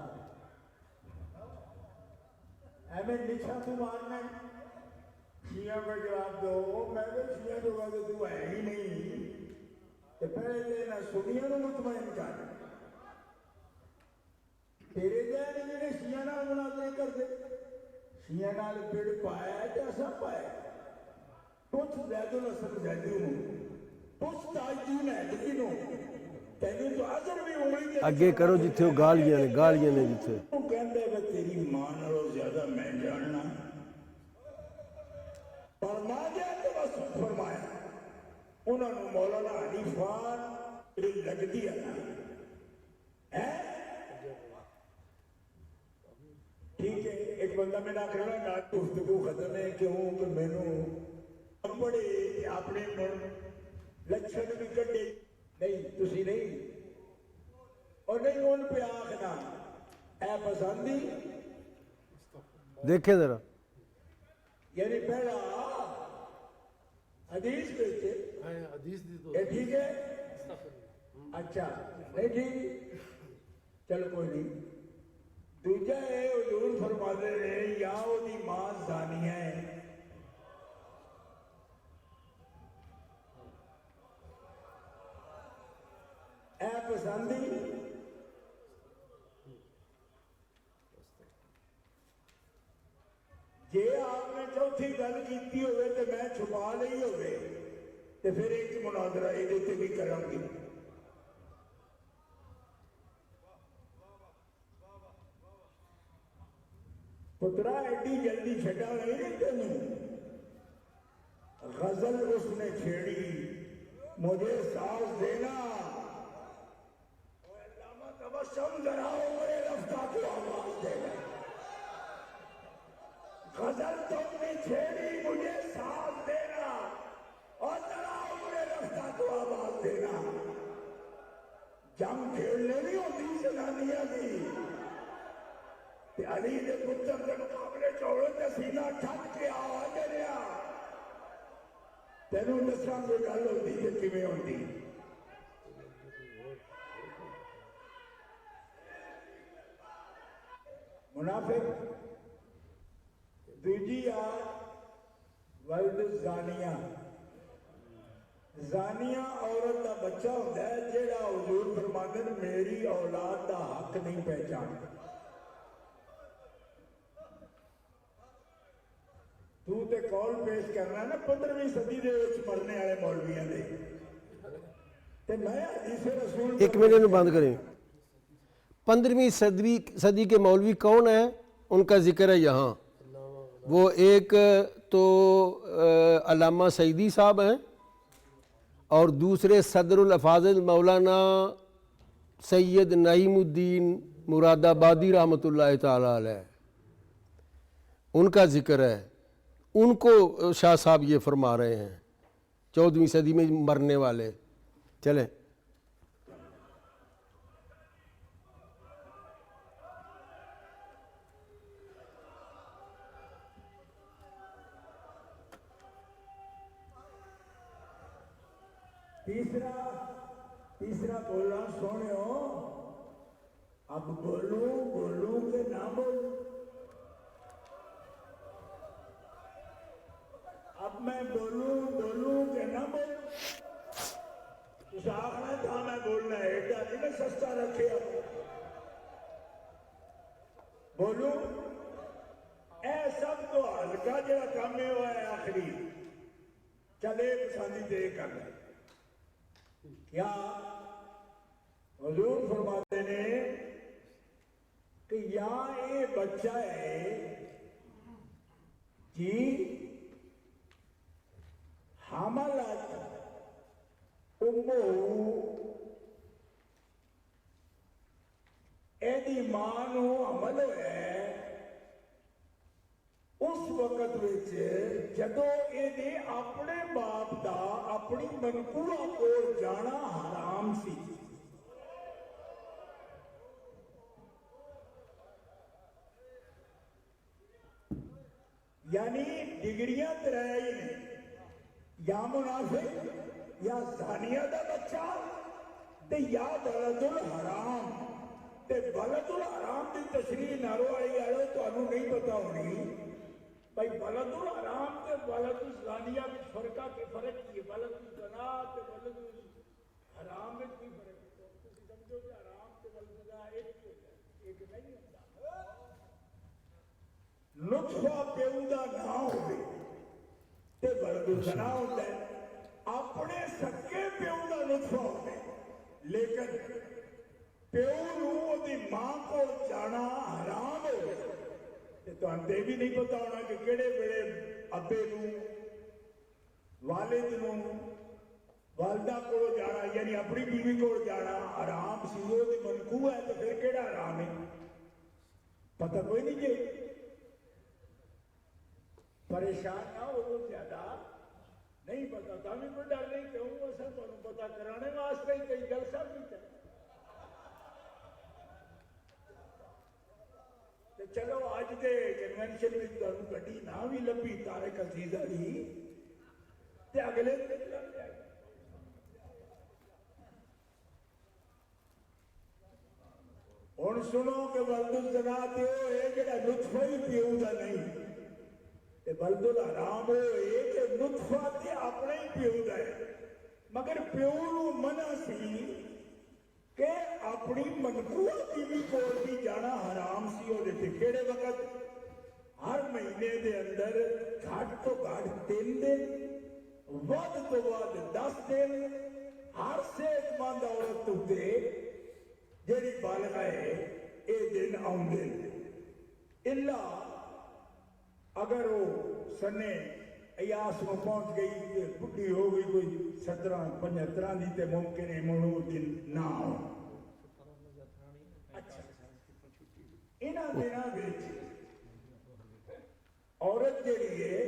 ایمیں نچھا تو ماننا ہے شیعہ کا جواب دو میں نے شیعہ تو کہا تو ہے ہی نہیں تو پہلے نہ سنیاں نہ مطمئن کر تیرے جائے نے شیعہ نہ مناظرے کر دے شیعہ نال بڑ پایا ہے تو ایسا پایا تُچھ زید الاسر زیدیوں تُچھ تاجدین ایدینوں تینوں تو عذر بھی ہوئی اگے کرو جتھے گالیاں نے جتھے تو کہندے کہ تیری ماں نالوں زیادہ میں جاننا فرما دیا تو بس فرمایا انہوں نے مولانا حنیفان لگ دیا ٹھیک ہے ایک بندہ میں نہ کرنا نا گفتگو ختم ہے کیوں کہ میں نے بڑے اپنے لچھن بھی کٹے نہیں تسی نہیں اور نہیں ان پہ آخنا اے پسندی دیکھیں ذرا یعنی پہلا حدیث بیچے حدیث دی تو یہ ٹھیک ہے اچھا نہیں ٹھیک چل کوئی نہیں دوجہ ہے حضور فرماتے رہے یا وہ دی ماں زانیہ ہے اے پسندی جے آپ نے چوتھی گل کیتی ہوئے تو میں چھپا لئی ہوئے تو پھر ایک مناظرہ یہ دیتے بھی کروں گی پترا ایڈی جلدی چھٹا نہیں تینوں غزل اس نے چھیڑی مجھے ساز دینا علامہ تبسم ذرا عمر رفتہ کو آواز دینا غزل تم نے چھیڑی مجھے ساز دینا اور ذرا عمر رفتہ کو آواز دینا جنگ کھیلنے نہیں ہوتی زنانیاں کی کہ علی نے پتر کے مقابلے چوڑے تے سینہ ٹھک کے آواز دے رہا تینوں دساں کوئی گل ہوتی کہ کیویں ہوتی منافق دوجی ولد زانیہ زانیہ عورت کا بچہ ہوتا ہے جیڑا حضور فرماتے ہیں میری اولاد کا حق نہیں پہچانتا تو تے کال پیش کرنا ہے نا 15ویں صدی دے وچ مرنے والے مولویاں دے تے میں حدیث رسول ایک منٹ میں بند کریں 15ویں صدی کے مولوی کون ہیں ان کا ذکر ہے یہاں وہ ایک تو علامہ سعیدی صاحب ہیں اور دوسرے صدر الافاضل مولانا سید نعیم الدین مراد آبادی رحمۃ اللہ تعالیٰ علیہ ان کا ذکر ہے ان کو شاہ صاحب یہ فرما رہے ہیں 14ویں صدی میں مرنے والے چلیں تیسرا بولنا سونے ہو اب بولوں کہ نہ بولوں اب میں بولوں کہ نہ بولوں اس آخر تھا میں بولنا ہے ایڈا نہیں میں سستا رکھے بولوں اے سب تو ہلکا جڑا کام ہے وہ ہے آخری چلے پسندی دے کر کیا حضور فرماتے ہیں کہ یا یہ بچہ ہے جی حملت امو ایدی ماں نو حمل ہے اس وقت وچ جدو ایدے اپنے باپ دا اپنی منقوہ کول جانا حرام سی یعنی ڈگریاں ترائے ہیں یا منافق یا زانیہ دا بچہ تے یا بلدل حرام تے بلدل حرام دی تشریح نارو والی آئے تو نہیں پتا ہونی بھائی بلدل حرام تے بلدل زانیہ میں فرقہ کے فرق کی ہے بلدل زنا تے بلدل حرام میں کوئی فرق ہے تسی سمجھو کہ حرام تے بلدل زنا ایک ہی ہوتا ہے ایک نہیں ہوتا نطفہ پیودا نہ ہوئے تے بلدل زنا ہوتا ہے اپنے سکے پیودا نطفہ ہوتا ہے لیکن پیو نو دی ماں کو جانا حرام ہو گئے تو انتے بھی نہیں پتا ہونا کہ کیڑے بڑے ابے نو والد نو والدہ کو جانا یعنی اپنی بیوی کو جانا حرام سی وہ دی منکوہ ہے تو پھر کیڑا حرام ہے پتہ کوئی نہیں جی پریشان نہ ہو زیادہ نہیں پتا تھا بھی کوئی ڈر نہیں کہوں گا سر تو پتا کرانے واسطے ہی کئی جلسہ بھی تھا تو چلو آج دے کنونشن میں تمہیں گڈی نہ بھی لبھی طارق عزیز علی تے اگلے دن لگ جائے ہن سنو کہ ولد الزنا تے او ہے جڑا نطفہ ہی پیو دا نہیں تے ولد الحرام ہوئے کہ نطفہ تے اپنے ہی پیو دا ہے مگر پیو نو منع سی کہ اپنی منقوہ بیوی کو بھی جانا حرام سی ہو دیتے کیڑے وقت ہر مہینے دے اندر گھٹ تو گھٹ 3 دن ود تو ود 10 دن ہر صحت مند عورت تے جیڑی بالغ ہے اے دن آؤندے اللہ اگر وہ سنے ایاس میں پہنچ گئی بڈھی ہو گئی کوئی 17-75 دی تے ممکن ہے منو دن نہ ہو اچھا انہاں دناں وچ عورت جڑی ہے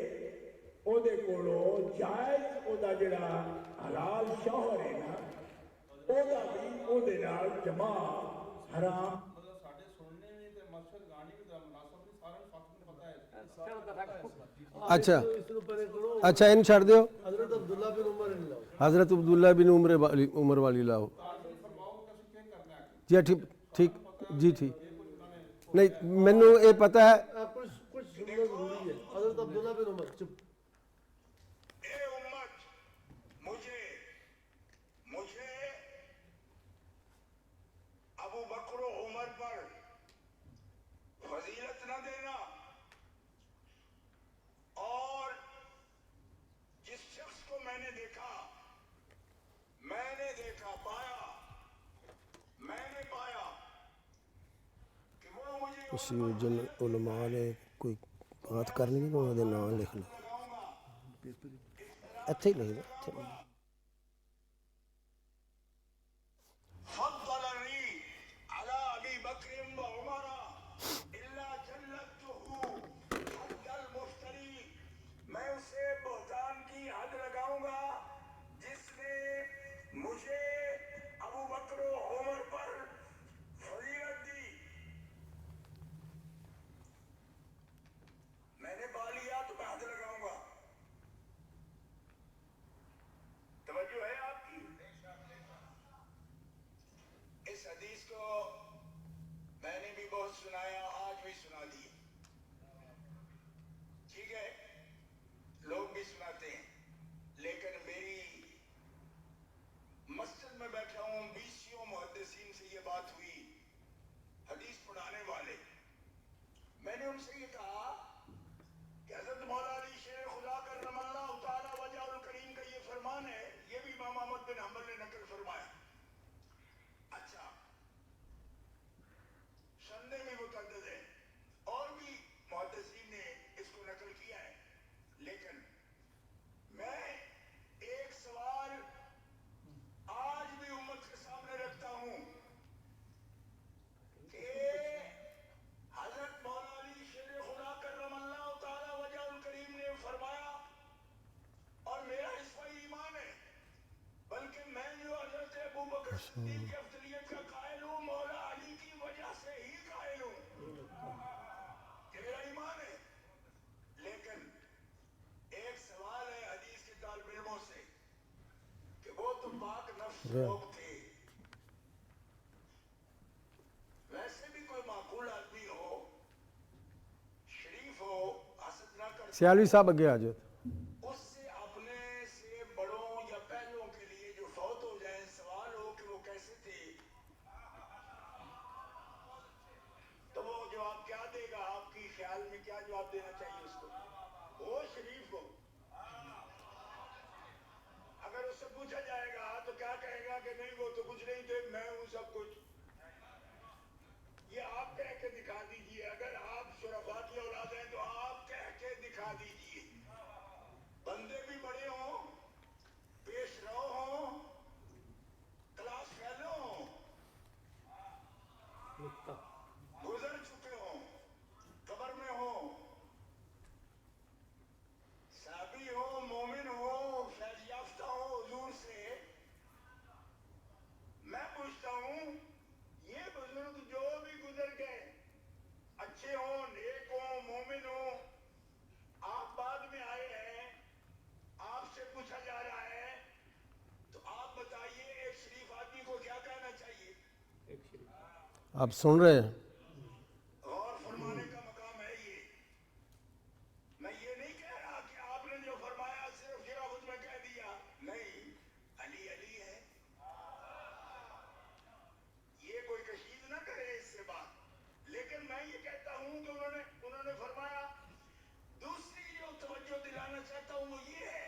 او دے کولو جائز او دا جڑا حلال شوہر ہے نا او دا بھی او دے نال جمع حرام اچھا اچھا ان چھڑ دیو حضرت عبداللہ بن عمر اللہ حضرت عبداللہ بن عمر والی لاؤ جی ٹھیک ٹھیک جی ٹھیک نہیں مینوں یہ پتہ ہے کچھ سننا ضروری ہے حضرت عبداللہ بن عمر چپ اے امت مجھے ابو بکر و عمر پر فضیلت نہ دینا اور جس شخص کو میں نے دیکھا پایا کہ وہ مجھے اسی جن علماء نے کوئی بات کرنی ہے تو انہوں نے نام لکھ لو اتھے ہی لکھ دو فضلني على ابي بكر وعمر الا جلدته حد المفتري میں اسے بہتان کی حد لگاؤں گا جس نے مجھے ابو بکر و عمر پر فضیلت دی میں نے پا لیا تو میں حد لگاؤں گا توجہ ہے آپ کی اس حدیث کو میں نے بھی بہت سنایا آج بھی سنا دی ٹھیک ہے لوگ بھی سناتے ہیں لیکن میری مسجد میں بیٹھا ہوں 20 محدثین سے یہ بات ہوئی حدیث پڑھانے والے میں نے ان سے یہ کہا کہ حضرت مولا علی شیر خدا کرم اللہ تعالی وجہ الکریم کا یہ فرمان ہے یہ بھی امام احمد بن حنبل نے نقل فرمایا اچھا سننے میں متعدد ہے اور بھی محدثین نے اس کو نقل کیا ہے لیکن میں ایک سوال آج بھی امت کے سامنے رکھتا ہوں کہ حضرت مولا علی شیر خدا کرم اللہ تعالی وجہ الکریم نے فرمایا اور میرا اس پر ایمان ہے بلکہ میں جو حضرت ابو بکر صدیق کی افضلیت کا قائل ہوں مولا علی کی وجہ سے ہی قائل ہوں کہ میرا ایمان ہے لیکن ایک سوال ہے حدیث کے طالب علموں سے کہ وہ تو پاک نفس لوگ تھے سیالوی صاحب اگے آ جاؤ. اس سے اپنے سے بڑوں یا پہلوں کے لیے جو فوت ہو جائیں سوال ہو کہ وہ کیسے تھے تو وہ جواب کیا دے گا؟ آپ کی خیال میں کیا جواب دینا چاہیے اس کو؟ وہ شریف کو اگر اس سے پوچھا جائے گا تو کیا کہے گا کہ نہیں وہ تو کچھ نہیں تھے، میں ہوں سب کچھ. یہ آپ کہہ کے دکھا دیجئے. اگر آپ شرفاء کی اولاد ہیں تو آپ کہہ کے دکھا دیجئے. بندے بھی بڑے ہوں، پیش رو ہوں، کلاس فیلو ہوں، گزر چکے ہوں، قبر میں ہوں، صحابی ہو، مومن ہو، فیض یافتہ ہو حضور سے، میں پوچھتا ہوں یہ بزرگ جو بھی گزر گئے اچھے ہوں، نیک ہوں، مومن ہوں، آپ بعد میں آئے ہیں، آپ سے پوچھا جا رہا ہے تو آپ بتائیے ایک شریف آدمی کو کیا کہنا چاہیے؟ آپ سن رہے ہیں؟ غور فرمانے کا مقام ہے یہ. میں یہ نہیں کہہ رہا کہ آپ نے جو فرمایا صرف خود میں کہہ دیا. نہیں، علی علی ہے. یہ کوئی کشید نہ کرے اس سے بات. لیکن میں یہ کہتا ہوں کہ انہوں نے فرمایا. دوسری جو توجہ دلانا چاہتا ہوں وہ یہ ہے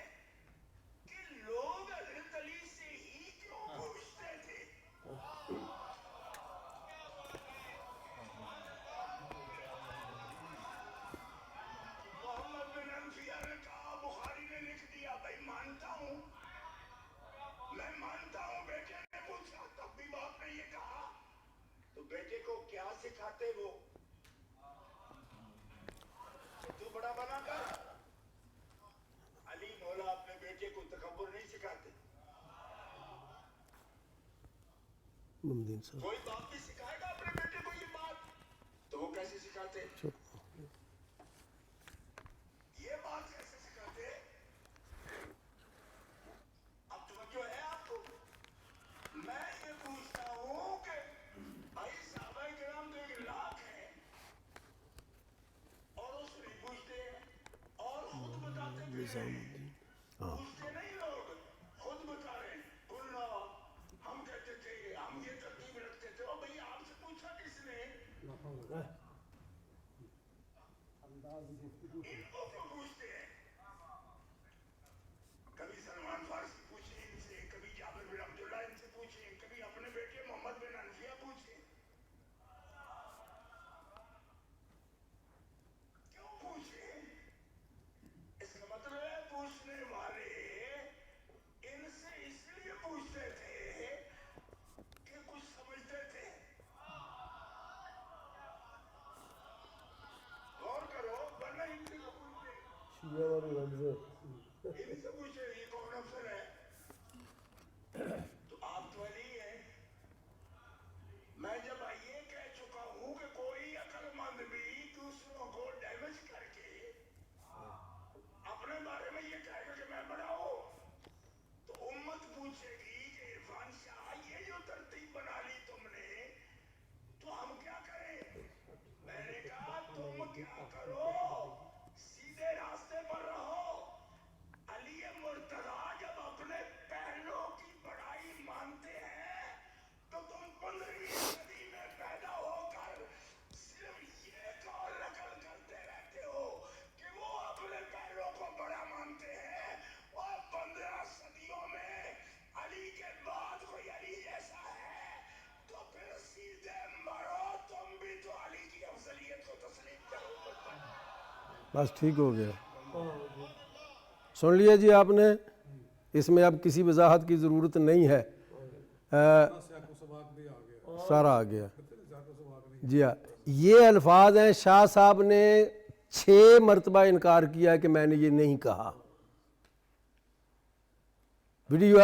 کہ لوگ حضرت علی سے ہی کیوں پوچھتے تھے؟ محمد بن انفیہ نے کہا، بخاری نے لکھ دیا. بھائی مانتا ہوں، میں مانتا ہوں بیٹے نے پوچھا تب بھی باپ نے یہ کہا. تو بیٹے کو کیا سکھاتے وہ کہ تو بڑا بنا کر؟ علی مولا اپنے بیٹے کو تکبر نہیں سکھاتے. ممدین صاحب کوئی باپ بھی سکھائے گا اپنے بیٹے کو یہ بات تو وہ کیسے سکھاتے؟ یہ بات کیسے سکھاتے؟ اب توجہ ہے آپ کو. میں یہ پوچھتا ہوں کہ بھائی صحابہ کرام تو 1,00,000 ہیں اور اس نہیں پوچھتے ہیں اور خود بتاتے تھے. پوچھتے نہیں لوگ، خود بتا رہے ہیں. کلنا ہم کہتے تھے، ہم یہ ترتیب رکھتے تھے. اور بھئی آپ سے پوچھا کس نے؟ ان کو کیوں پوچھتے ہیں؟ کبھی سلمان فارسی پوچھیں ان سے، کبھی جابر بن عبداللہ ان سے پوچھیں، کبھی اپنے بیٹے محمد بن انفیہ پوچھیں. کیوں پوچھیں؟ اس کا مطلب ہے پوچھنے والے ان سے اس لیے پوچھتے تھے کہ کچھ سمجھتے تھے. غور کرو، ورنہ ان سے کیوں پوچھتے؟ شیعہ والے رمضے ان سے پوچھے یہ کون افسر ہے؟ تو آپ تو علی ہیں. میں جب یہ کہہ چکا ہوں کہ کوئی عقل مند بھی دوسروں کو ڈیمیج کر کے اپنے بارے میں یہ کہے گا کہ میں بڑا ہوں تو امت پوچھے گی کہ عرفان شاہ یہ جو ترتیب بنا لی تم نے تو ہم کیا کریں؟ میں نے کہا تم کیا کرو، سیدھے راستے پر رہو. علی مرتضیٰ جب اپنے پہلوں کی بڑائی مانتے ہیں تو تم 15ویں صدی میں پیدا ہو کر صرف یہ قول نقل کرتے رہتے ہو کہ وہ اپنے پہلوں کو بڑا مانتے ہیں. اور 15 صدیوں میں علی کے بعد کوئی علی جیسا ہے تو پھر سیدھے مرو. تم بھی تو علی کی افضلیت کو تسلیم کرو. بس ٹھیک ہو گیا. سن لیا جی آپ نے. اس میں اب کسی وضاحت کی ضرورت نہیں ہے. سارا آ گیا. جی ہاں، یہ الفاظ ہیں. شاہ صاحب نے 6 مرتبہ انکار کیا کہ میں نے یہ نہیں کہا. ویڈیو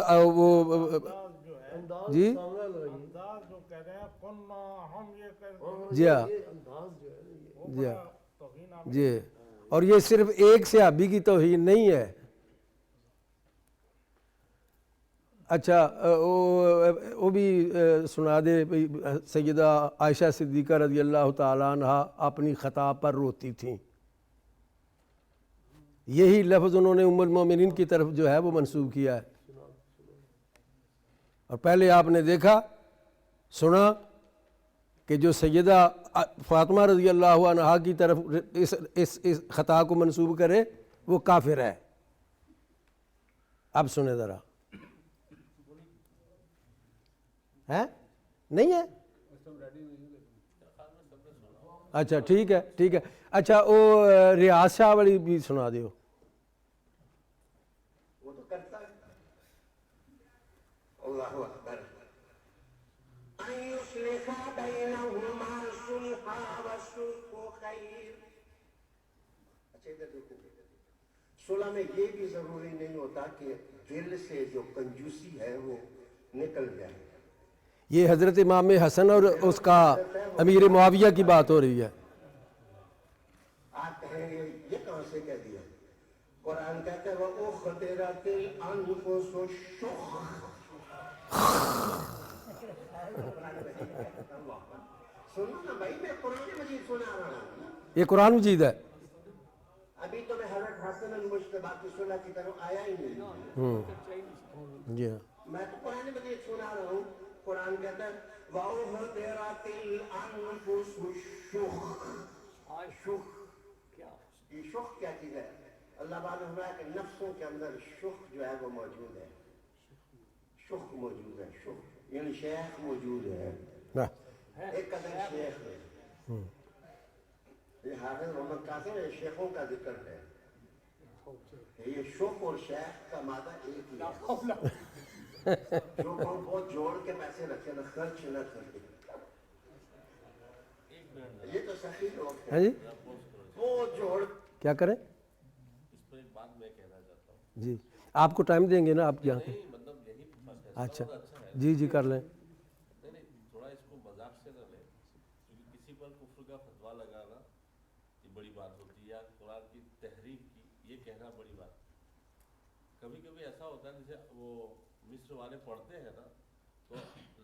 جی انداز جو کہہ رہے ہیں کننا ہم یہ کہہ جی ہاں یہ انداز جو ہے نا یہ جی ہاں توہین آپ جی. اور یہ صرف ایک صحابی کی توہین نہیں ہے. اچھا وہ بھی سنا دے. سیدہ عائشہ صدیقہ رضی اللہ تعالیٰ عنہ اپنی خطا پر روتی تھیں. یہی لفظ انہوں نے ام المومنین کی طرف جو ہے وہ منسوب کیا ہے. اور پہلے آپ نے دیکھا سنا کہ جو سیدہ فاطمہ رضی اللہ عنہا کی طرف اس خطا کو منسوب کرے وہ کافر ہے. اب سنیں ذرا. ہے نہیں ہے؟ اچھا ٹھیک ہے ٹھیک ہے. اچھا وہ ریاض شاہ والی بھی سنا دیو. وہ تو کرتا ہے. اللہ اکبر. اچھا ادھر دیکھو. صلح میں یہ بھی ضروری نہیں ہوتا کہ دل سے جو کنجوسی ہے وہ نکل جائے. یہ حضرت امام حسن اور اس کا امیر معاویہ کی بات ہو رہی ہے. آپ کہیں گے یہ کہاں سے کہہ دیا؟ قرآن کہتا ہے وَأُخْبِرَتِ الْأَنفُسُ الشُّحَّ. سنو نا بھائی میں قرآن مجید سنا رہا ہوں. یہ قرآن مجید ہے. ابھی تو میں حضرت حسن المجتبیٰ کی صلح کی طرف آیا ہی نہیں. جی ہاں میں تو قرآن مجید سنا رہا ہوں. قرآن کہتا ہے وَأُخْبِرَتِ الْأَنفُسُ الشُّحَّ. شُحَّ یہ شخ کیا چیز ہے؟ اللہ تعالیٰ نے کہ نفسوں کے اندر شخ جو ہے وہ موجود ہے. شخ موجود ہے. شخ یعنی شیخ موجود ہے. ایک قدر شیخ ہے. یہ حافظ محمد قاسم ہے شیخوں کا ذکر ہے. یہ شخ اور شیخ کا مادہ ایک ہی ہے. شخوں کو جوڑ کے پیسے رکھے نہ خرچ نہ کرتے. یہ تو صحیح لوگ ہاں ہیں. جی وہ جوڑ کیا کریں؟ اس پر ایک بات میں کہنا چاہتا ہوں. جی آپ کو ٹائم دیں گے نا آپ یہاں پہ. مطلب یہی اچھا اچھا ہے. جی جی کر لیں. نہیں تھوڑا اس کو مذاق سے نہ لیں کیونکہ کسی پر کفر کا فتویٰ لگانا یہ بڑی بات ہوتی ہے یا قرآن کی تحریف کی یہ کہنا بڑی بات. کبھی کبھی ایسا ہوتا ہے جیسے وہ مصر والے پڑھتے ہیں نا تو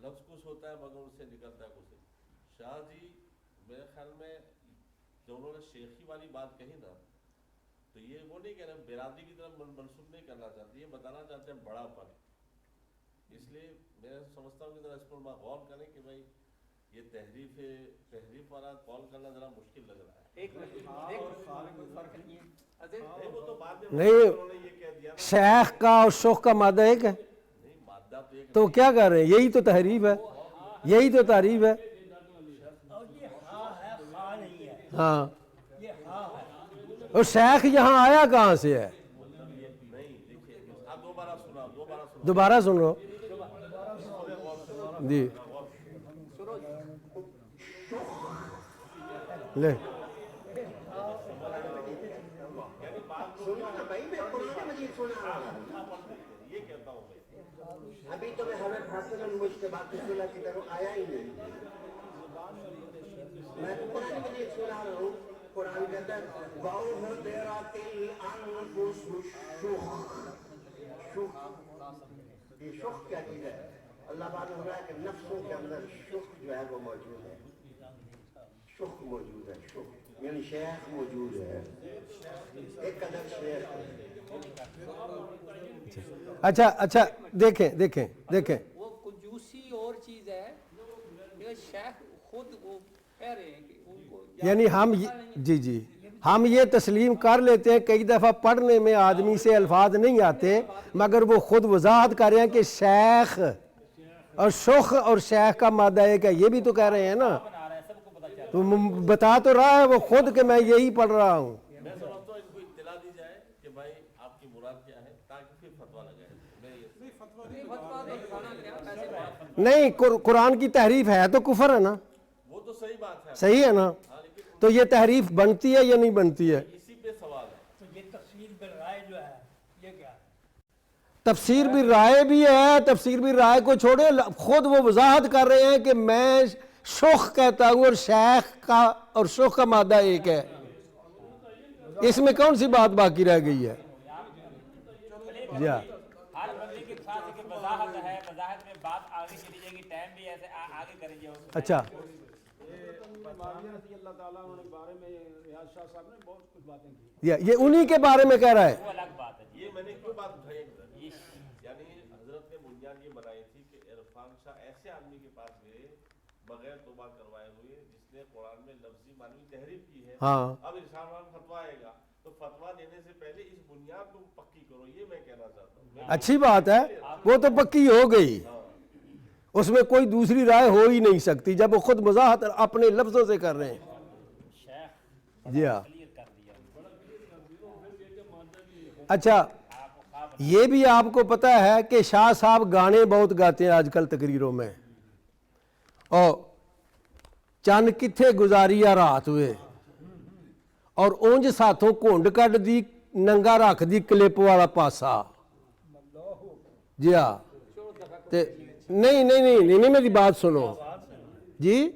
لفظ کچھ ہوتا ہے مگر اس سے نکلتا ہے کچھ. شاہ جی میرے خیال میں جو انہوں نے شیخی والی بات کہی نا تو یہ وہ نہیں کہہ رہے برادری کی طرف منسوب نہیں کرنا چاہتے. یہ بتانا چاہتے ہیں بڑا پن. اس لیے میں سمجھتا ہوں کہ ذرا اس پر غور کریں کہ بھائی یہ تحریف والا کال کرنا ذرا مشکل لگ رہا ہے. وہ تو بعد میں نہیں انہوں نے یہ کہہ دیا نا. شیخ کا اور شوخ کا مادہ ایک ہے نہیں مادہ تو ایک تو کیا کر رہے ہیں؟ یہی تو تحریف ہے. یہی تو تعریف ہے. ہاں اور شیخ یہاں آیا کہاں سے ہے؟ نہیں دیکھیے آپ دوبارہ سنا دوبارہ سنو جی لے. سنو نا بھائی میں قرآن مجید سنا رہا ہوں. یہ کہتا ہوں میں ابھی تو میں حضرت حسن المجتبیٰ کی صلح کی طرف آیا ہی نہیں. میں تو قرآن مجید سنا رہا ہوں. قرآن کہتا ہے وَأُحْضِرَتِ الْأَنفُسُ الشُّحَّ. شُحَّ یہ شخ کیا چیز ہے؟ اللہ تعالیٰ نے کہ نفسوں کے اندر شخ جو ہے وہ موجود ہے. شخ موجود ہے. شخ یعنی شیخ موجود ہے. ایک قدر شیخ ہے. اچھا اچھا دیکھیں دیکھیں دیکھیں وہ کنجوسی اور چیز ہے. شیخ خود وہ کہہ رہے ہیں کہ ان کو یعنی ہم جی جی ہم یہ تسلیم کر لیتے ہیں کئی دفعہ پڑھنے میں آدمی سے الفاظ نہیں آتے مگر وہ خود وضاحت کر رہے ہیں کہ شیخ اور شوخ اور شیخ کا مادہ ایک ہے. یہ بھی تو کہہ رہے ہیں نا. تو بتا تو رہا ہے وہ خود کہ میں یہی پڑھ رہا ہوں. سمجھتا ہوں ان کو اطلاع دی جائے کہ بھائی آپ کی مراد کیا ہے تاکہ پھر فتویٰ لگائے. نہیں قرآن کی تحریف ہے تو کفر ہے نا. وہ تو صحیح بات ہے. صحیح ہے نا. تو یہ تحریف بنتی ہے یا نہیں بنتی ہے؟ اسی پہ سوال ہے. تو یہ تفصیل بالرائے جو ہے یہ کیا ہے؟ تفسیر بھی رائے بھی ہے. تفسیر بھی رائے کو چھوڑے خود وہ وضاحت کر رہے ہیں کہ میں شوخ کہتا ہوں اور شیخ کا اور شوخ کا مادہ ایک ہے. اس میں کون سی بات باقی رہ گئی ہے؟ جی ہاں ہر بندے کے ساتھ ایک وضاحت ہے. وضاحت میں بات آگے چلی جائے گی. ٹائم بھی ایسے آگے کریں گے. اچھا معاویہ رضی اللہ تعالیٰ عنہ کے بارے میں ریاض شاہ صاحب نے بہت کچھ باتیں کی. یہ انہی کے بارے میں کہہ رہا ہے. وہ الگ بات ہے. یہ میں نے کیوں بات اٹھائی یعنی حضرت نے بنیاد یہ بنائی تھی کہ عرفان شاہ ایسے آدمی کے پاس گئے بغیر توبہ کروائے ہوئے جس نے قرآن میں لفظی معنوی تحریف کی ہے. ہاں اب ارشاد فتویٰ آئے گا تو فتویٰ دینے سے پہلے اس بنیاد کو پکی کرو, یہ میں کہنا چاہتا ہوں. اچھی بات ہے, وہ تو پکی ہو گئی, اس میں کوئی دوسری رائے ہو ہی نہیں سکتی جب وہ خود وضاحت اپنے لفظوں سے کر رہے ہیں. جی ہاں. اچھا یہ بھی آپ کو پتہ ہے کہ شاہ صاحب گانے بہت گاتے ہیں آج کل تقریروں میں, اور چند کتھے گزاریا رات ہوئے اور اونج ساتھوں کونڈ کٹ دی ننگا رکھ دی کلپ والا پاسا. جی ہاں. نہیں میری بات سنو جی.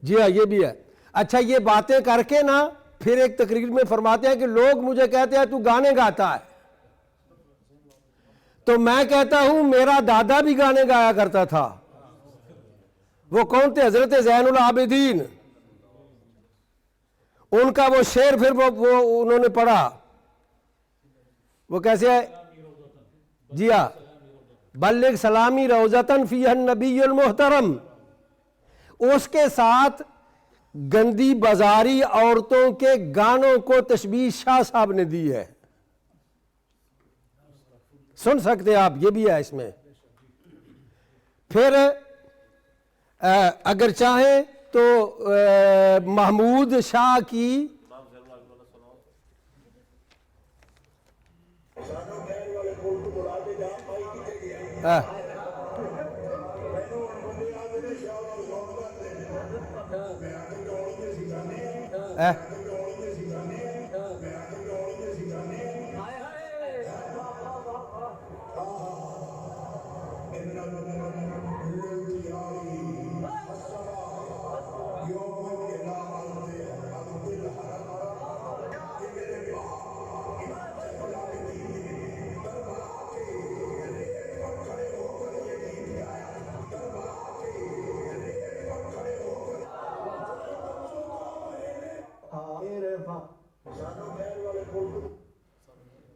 جی ہاں یہ بھی ہے. اچھا یہ باتیں کر کے نا پھر ایک تقریر میں فرماتے ہیں کہ لوگ مجھے کہتے ہیں تو گانے گاتا ہے, تو میں کہتا ہوں میرا دادا بھی گانے گایا کرتا تھا. وہ کون تھے؟ حضرت زین العابدین. ان کا وہ شعر پھر وہ انہوں نے پڑھا, وہ کیسے ہے؟ جی ہاں, بلغ سلامی روضتن فیہ النبی المحترم. اس کے ساتھ گندی بازاری عورتوں کے گانوں کو تشبیہ شاہ صاحب نے دی ہے. سن سکتے ہیں آپ, یہ بھی ہے اس میں. پھر اگر چاہیں تو محمود شاہ کی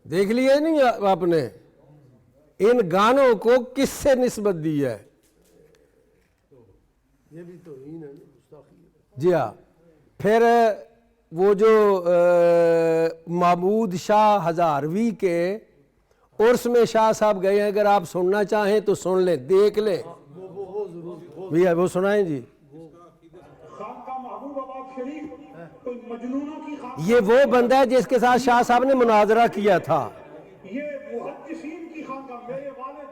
دیکھ لیے نہیں آپ نے ان گانوں کو کس سے نسبت دی ہے؟ یہ بھی توہین ہے, گستاخی ہے. جی ہاں. پھر وہ جو محمود شاہ ہزاروی کے عرس میں شاہ صاحب گئے ہیں, اگر آپ سننا چاہیں تو سن لیں, دیکھ لیں. بھیا وہ سنائیں جی. یہ وہ بندہ ہے جس کے ساتھ شاہ صاحب نے مناظرہ کیا تھا. یہ محدثین کی خانقاہ, میرے والد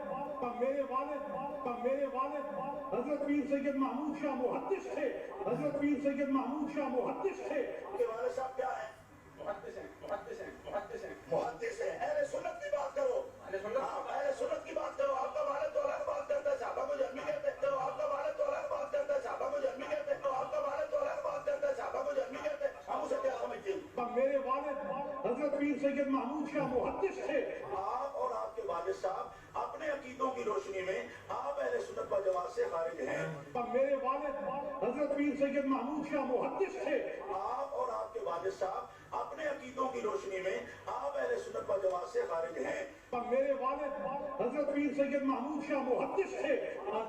حضرت پیر سید محمود شاہ محدث تھے. حضرت پیر سید محمود شاہ محدث تھے. کے والد صاحب کیا ہے؟ محدث ہے. اہل سنت کی بات کرو, اہل سنت کی بات کرو. آپ کا والد تو الگ بات کرتا ہے, صحابہ کو جرمی کہتے ہو. آپ کا والد تو الگ بات کرتا ہے, صحابہ کو جرمی کہتے ہو. آپ کا والد تو الگ بات کرتا ہے, صحابہ کو جرمی کہتے ہیں. ہم اسے کیا سمجھتے ہیں؟ میرے والد حضرت پیر سید محمود شاہ محدث تھے. آپ اور آپ کے والد صاحب اپنے عقیدوں کی روشنی میں آپ اہل سنت و جماعت سے خارج ہیں. میرے والد حضرت پیر سید محمود شاہ محدث تھے. آپ اور آپ کے والد صاحب اپنے عقیدوں کی روشنی میں آپ اہل سنت و جماعت سے خارج ہیں. میرے والد حضرت پیر سید محمود شاہ محدث تھے.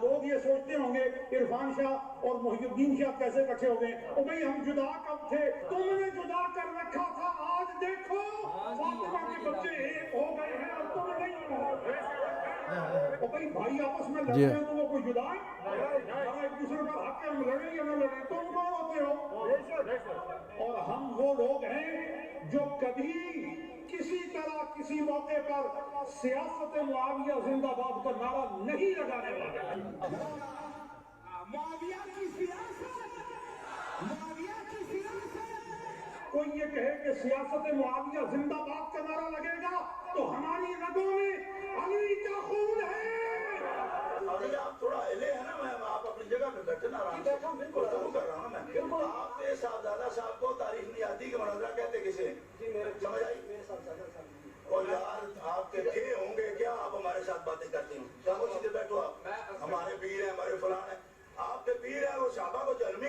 لوگ یہ سوچتے ہوں گے عرفان شاہ اور محی الدین شاہ کیسے اکٹھے ہو گئے؟ او بھئی ہم جدا کب تھے؟ تم نے جدا کر رکھا تھا. آج دیکھو فاطمہ کے بچے ایک ہو گئے ہیں اور تم نہیں ہو. او بھئی بھائی آپس میں لڑتے ہیں تو وہ کوئی جدا ہے؟ ایک دوسرے پر حق ہے, ہم لڑیں یا نہ لڑیں. تم کون ہوتے ہو؟ اور ہم وہ لوگ ہیں جو کبھی کسی طرح کسی موقع پر سیاست معاویہ زندہ باد کا نعرہ نہیں لگانے والے. معاویہ کی سیاست, معاویہ کی سیاست. کوئی یہ کہے کہ سیاست معاویہ زندہ باد کا نعرہ لگے گا تو ہماری رگوں میں علی کا خون ہے. ابھی آپ تھوڑا ہلے ہیں نا, میں آپ اپنی جگہ پہ بیٹھے نا, آرام سے گفتگو کر رہا ہوں میں. آپ کے صاحبزادہ صاحب کو تاریخ نہیں آتی کہ مناظرہ کہتے کسے, سمجھ آئی؟ اور یار آپ کے تھے ہوں گے کیا, آپ ہمارے ساتھ باتیں کرتے ہیں؟ کیا وہ سیدھے بیٹھو, آپ ہمارے پیر ہیں, ہمارے فلان ہیں. آپ کے پیر ہیں, وہ صحابہ کو جرمی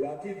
ذاتی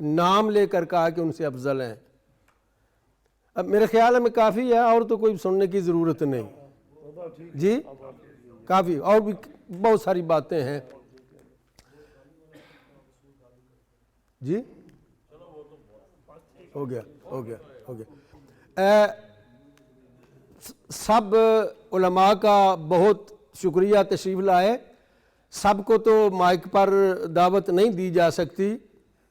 نام لے کر کہا کہ ان سے افضل ہیں. اب میرے خیال میں کافی ہے، اور تو کوئی سننے کی ضرورت نہیں. جی کافی، اور بھی بہت ساری باتیں ہیں. جی ہو گیا ہو گیا ہو گیا. سب علماء کا بہت شکریہ تشریف لائے. سب کو تو مائک پر دعوت نہیں دی جا سکتی.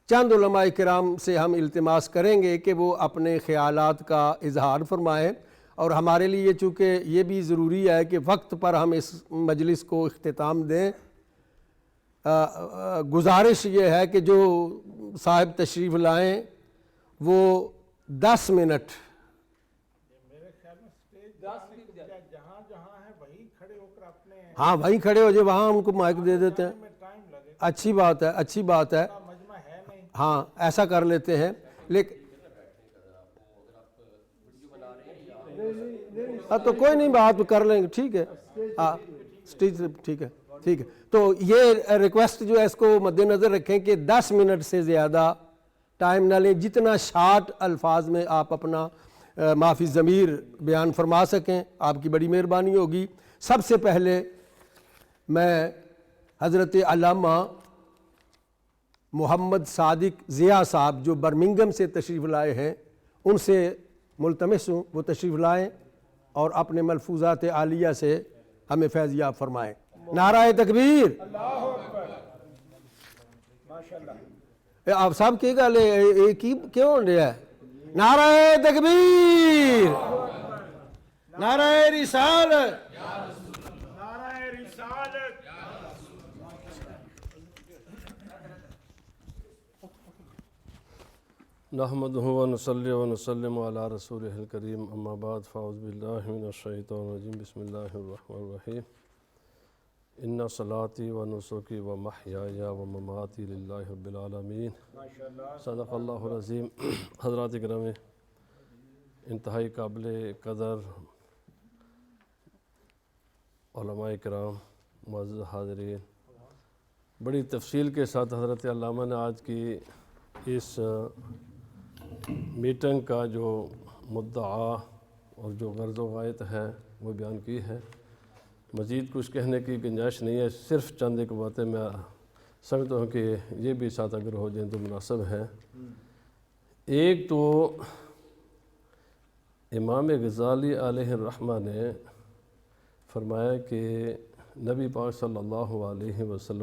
چند علماء کرام سے ہم التماس کریں گے کہ وہ اپنے خیالات کا اظہار فرمائیں، اور ہمارے لیے چونکہ یہ بھی ضروری ہے کہ وقت پر ہم اس مجلس کو اختتام دیں. گزارش یہ ہے کہ جو صاحب تشریف لائیں وہ 10 منٹ، میرے خیال میں اسٹیج جہاں جہاں ہے وہیں کھڑے ہو کر اپنے ہاں وہیں کھڑے ہو جائے، وہاں ان کو مائک دے دیتے ہیں. ٹائم لگے، اچھی بات ہے، اچھی بات ہے. مجمع ہے نہیں. ہاں ایسا کر لیتے ہیں. لیکن ہاں تو کوئی نہیں، بات کر لیں گے، ٹھیک ہے. ہاں اسٹیج ٹھیک ہے ٹھیک ہے. تو یہ ریکویسٹ جو ہے اس کو مد نظر رکھیں کہ 10 منٹ سے زیادہ ٹائم نہ لیں، جتنا شارٹ الفاظ میں آپ اپنا معافی ضمیر بیان فرما سکیں آپ کی بڑی مہربانی ہوگی. سب سے پہلے میں حضرت علامہ محمد صادق ضیاء صاحب جو برمنگھم سے تشریف لائے ہیں ان سے ملتمس ہوں وہ تشریف لائیں اور اپنے ملفوظات عالیہ سے ہمیں فیض یاب فرمائیں. نعرہ تکبیر. آپ صاحب کی گل کیوں ہو رہا ہے؟ نعرہ تکبیر، نعرہ رسالت. نعرہ رسالت. نحمدہ ونصلی ونسلم علی رسولہ الکریم، اما بعد، فاعوذ باللہ من الشیطان الرجیم، بسم اللہ الرحمن الرحیم. ان صلاتی و نسکی و محیای و مماتی للہ رب العالمین. صدق اللہ العظیم. حضرات کرام، انتہائی قابل قدر علماء کرام، معزز حاضرین، بڑی تفصیل کے ساتھ حضرت علامہ نے آج کی اس میٹنگ کا جو مدعا اور جو غرض و غایت ہے وہ بیان کی ہے. مزید کچھ کہنے کی گنجائش نہیں ہے. صرف چند ایک باتیں میں سمجھتا ہوں کہ یہ بھی ساتھ اگر ہو جائیں تو مناسب ہے. ایک تو امام غزالی علیہ الرحمہ نے فرمایا کہ نبی پاک صلی اللہ علیہ وسلم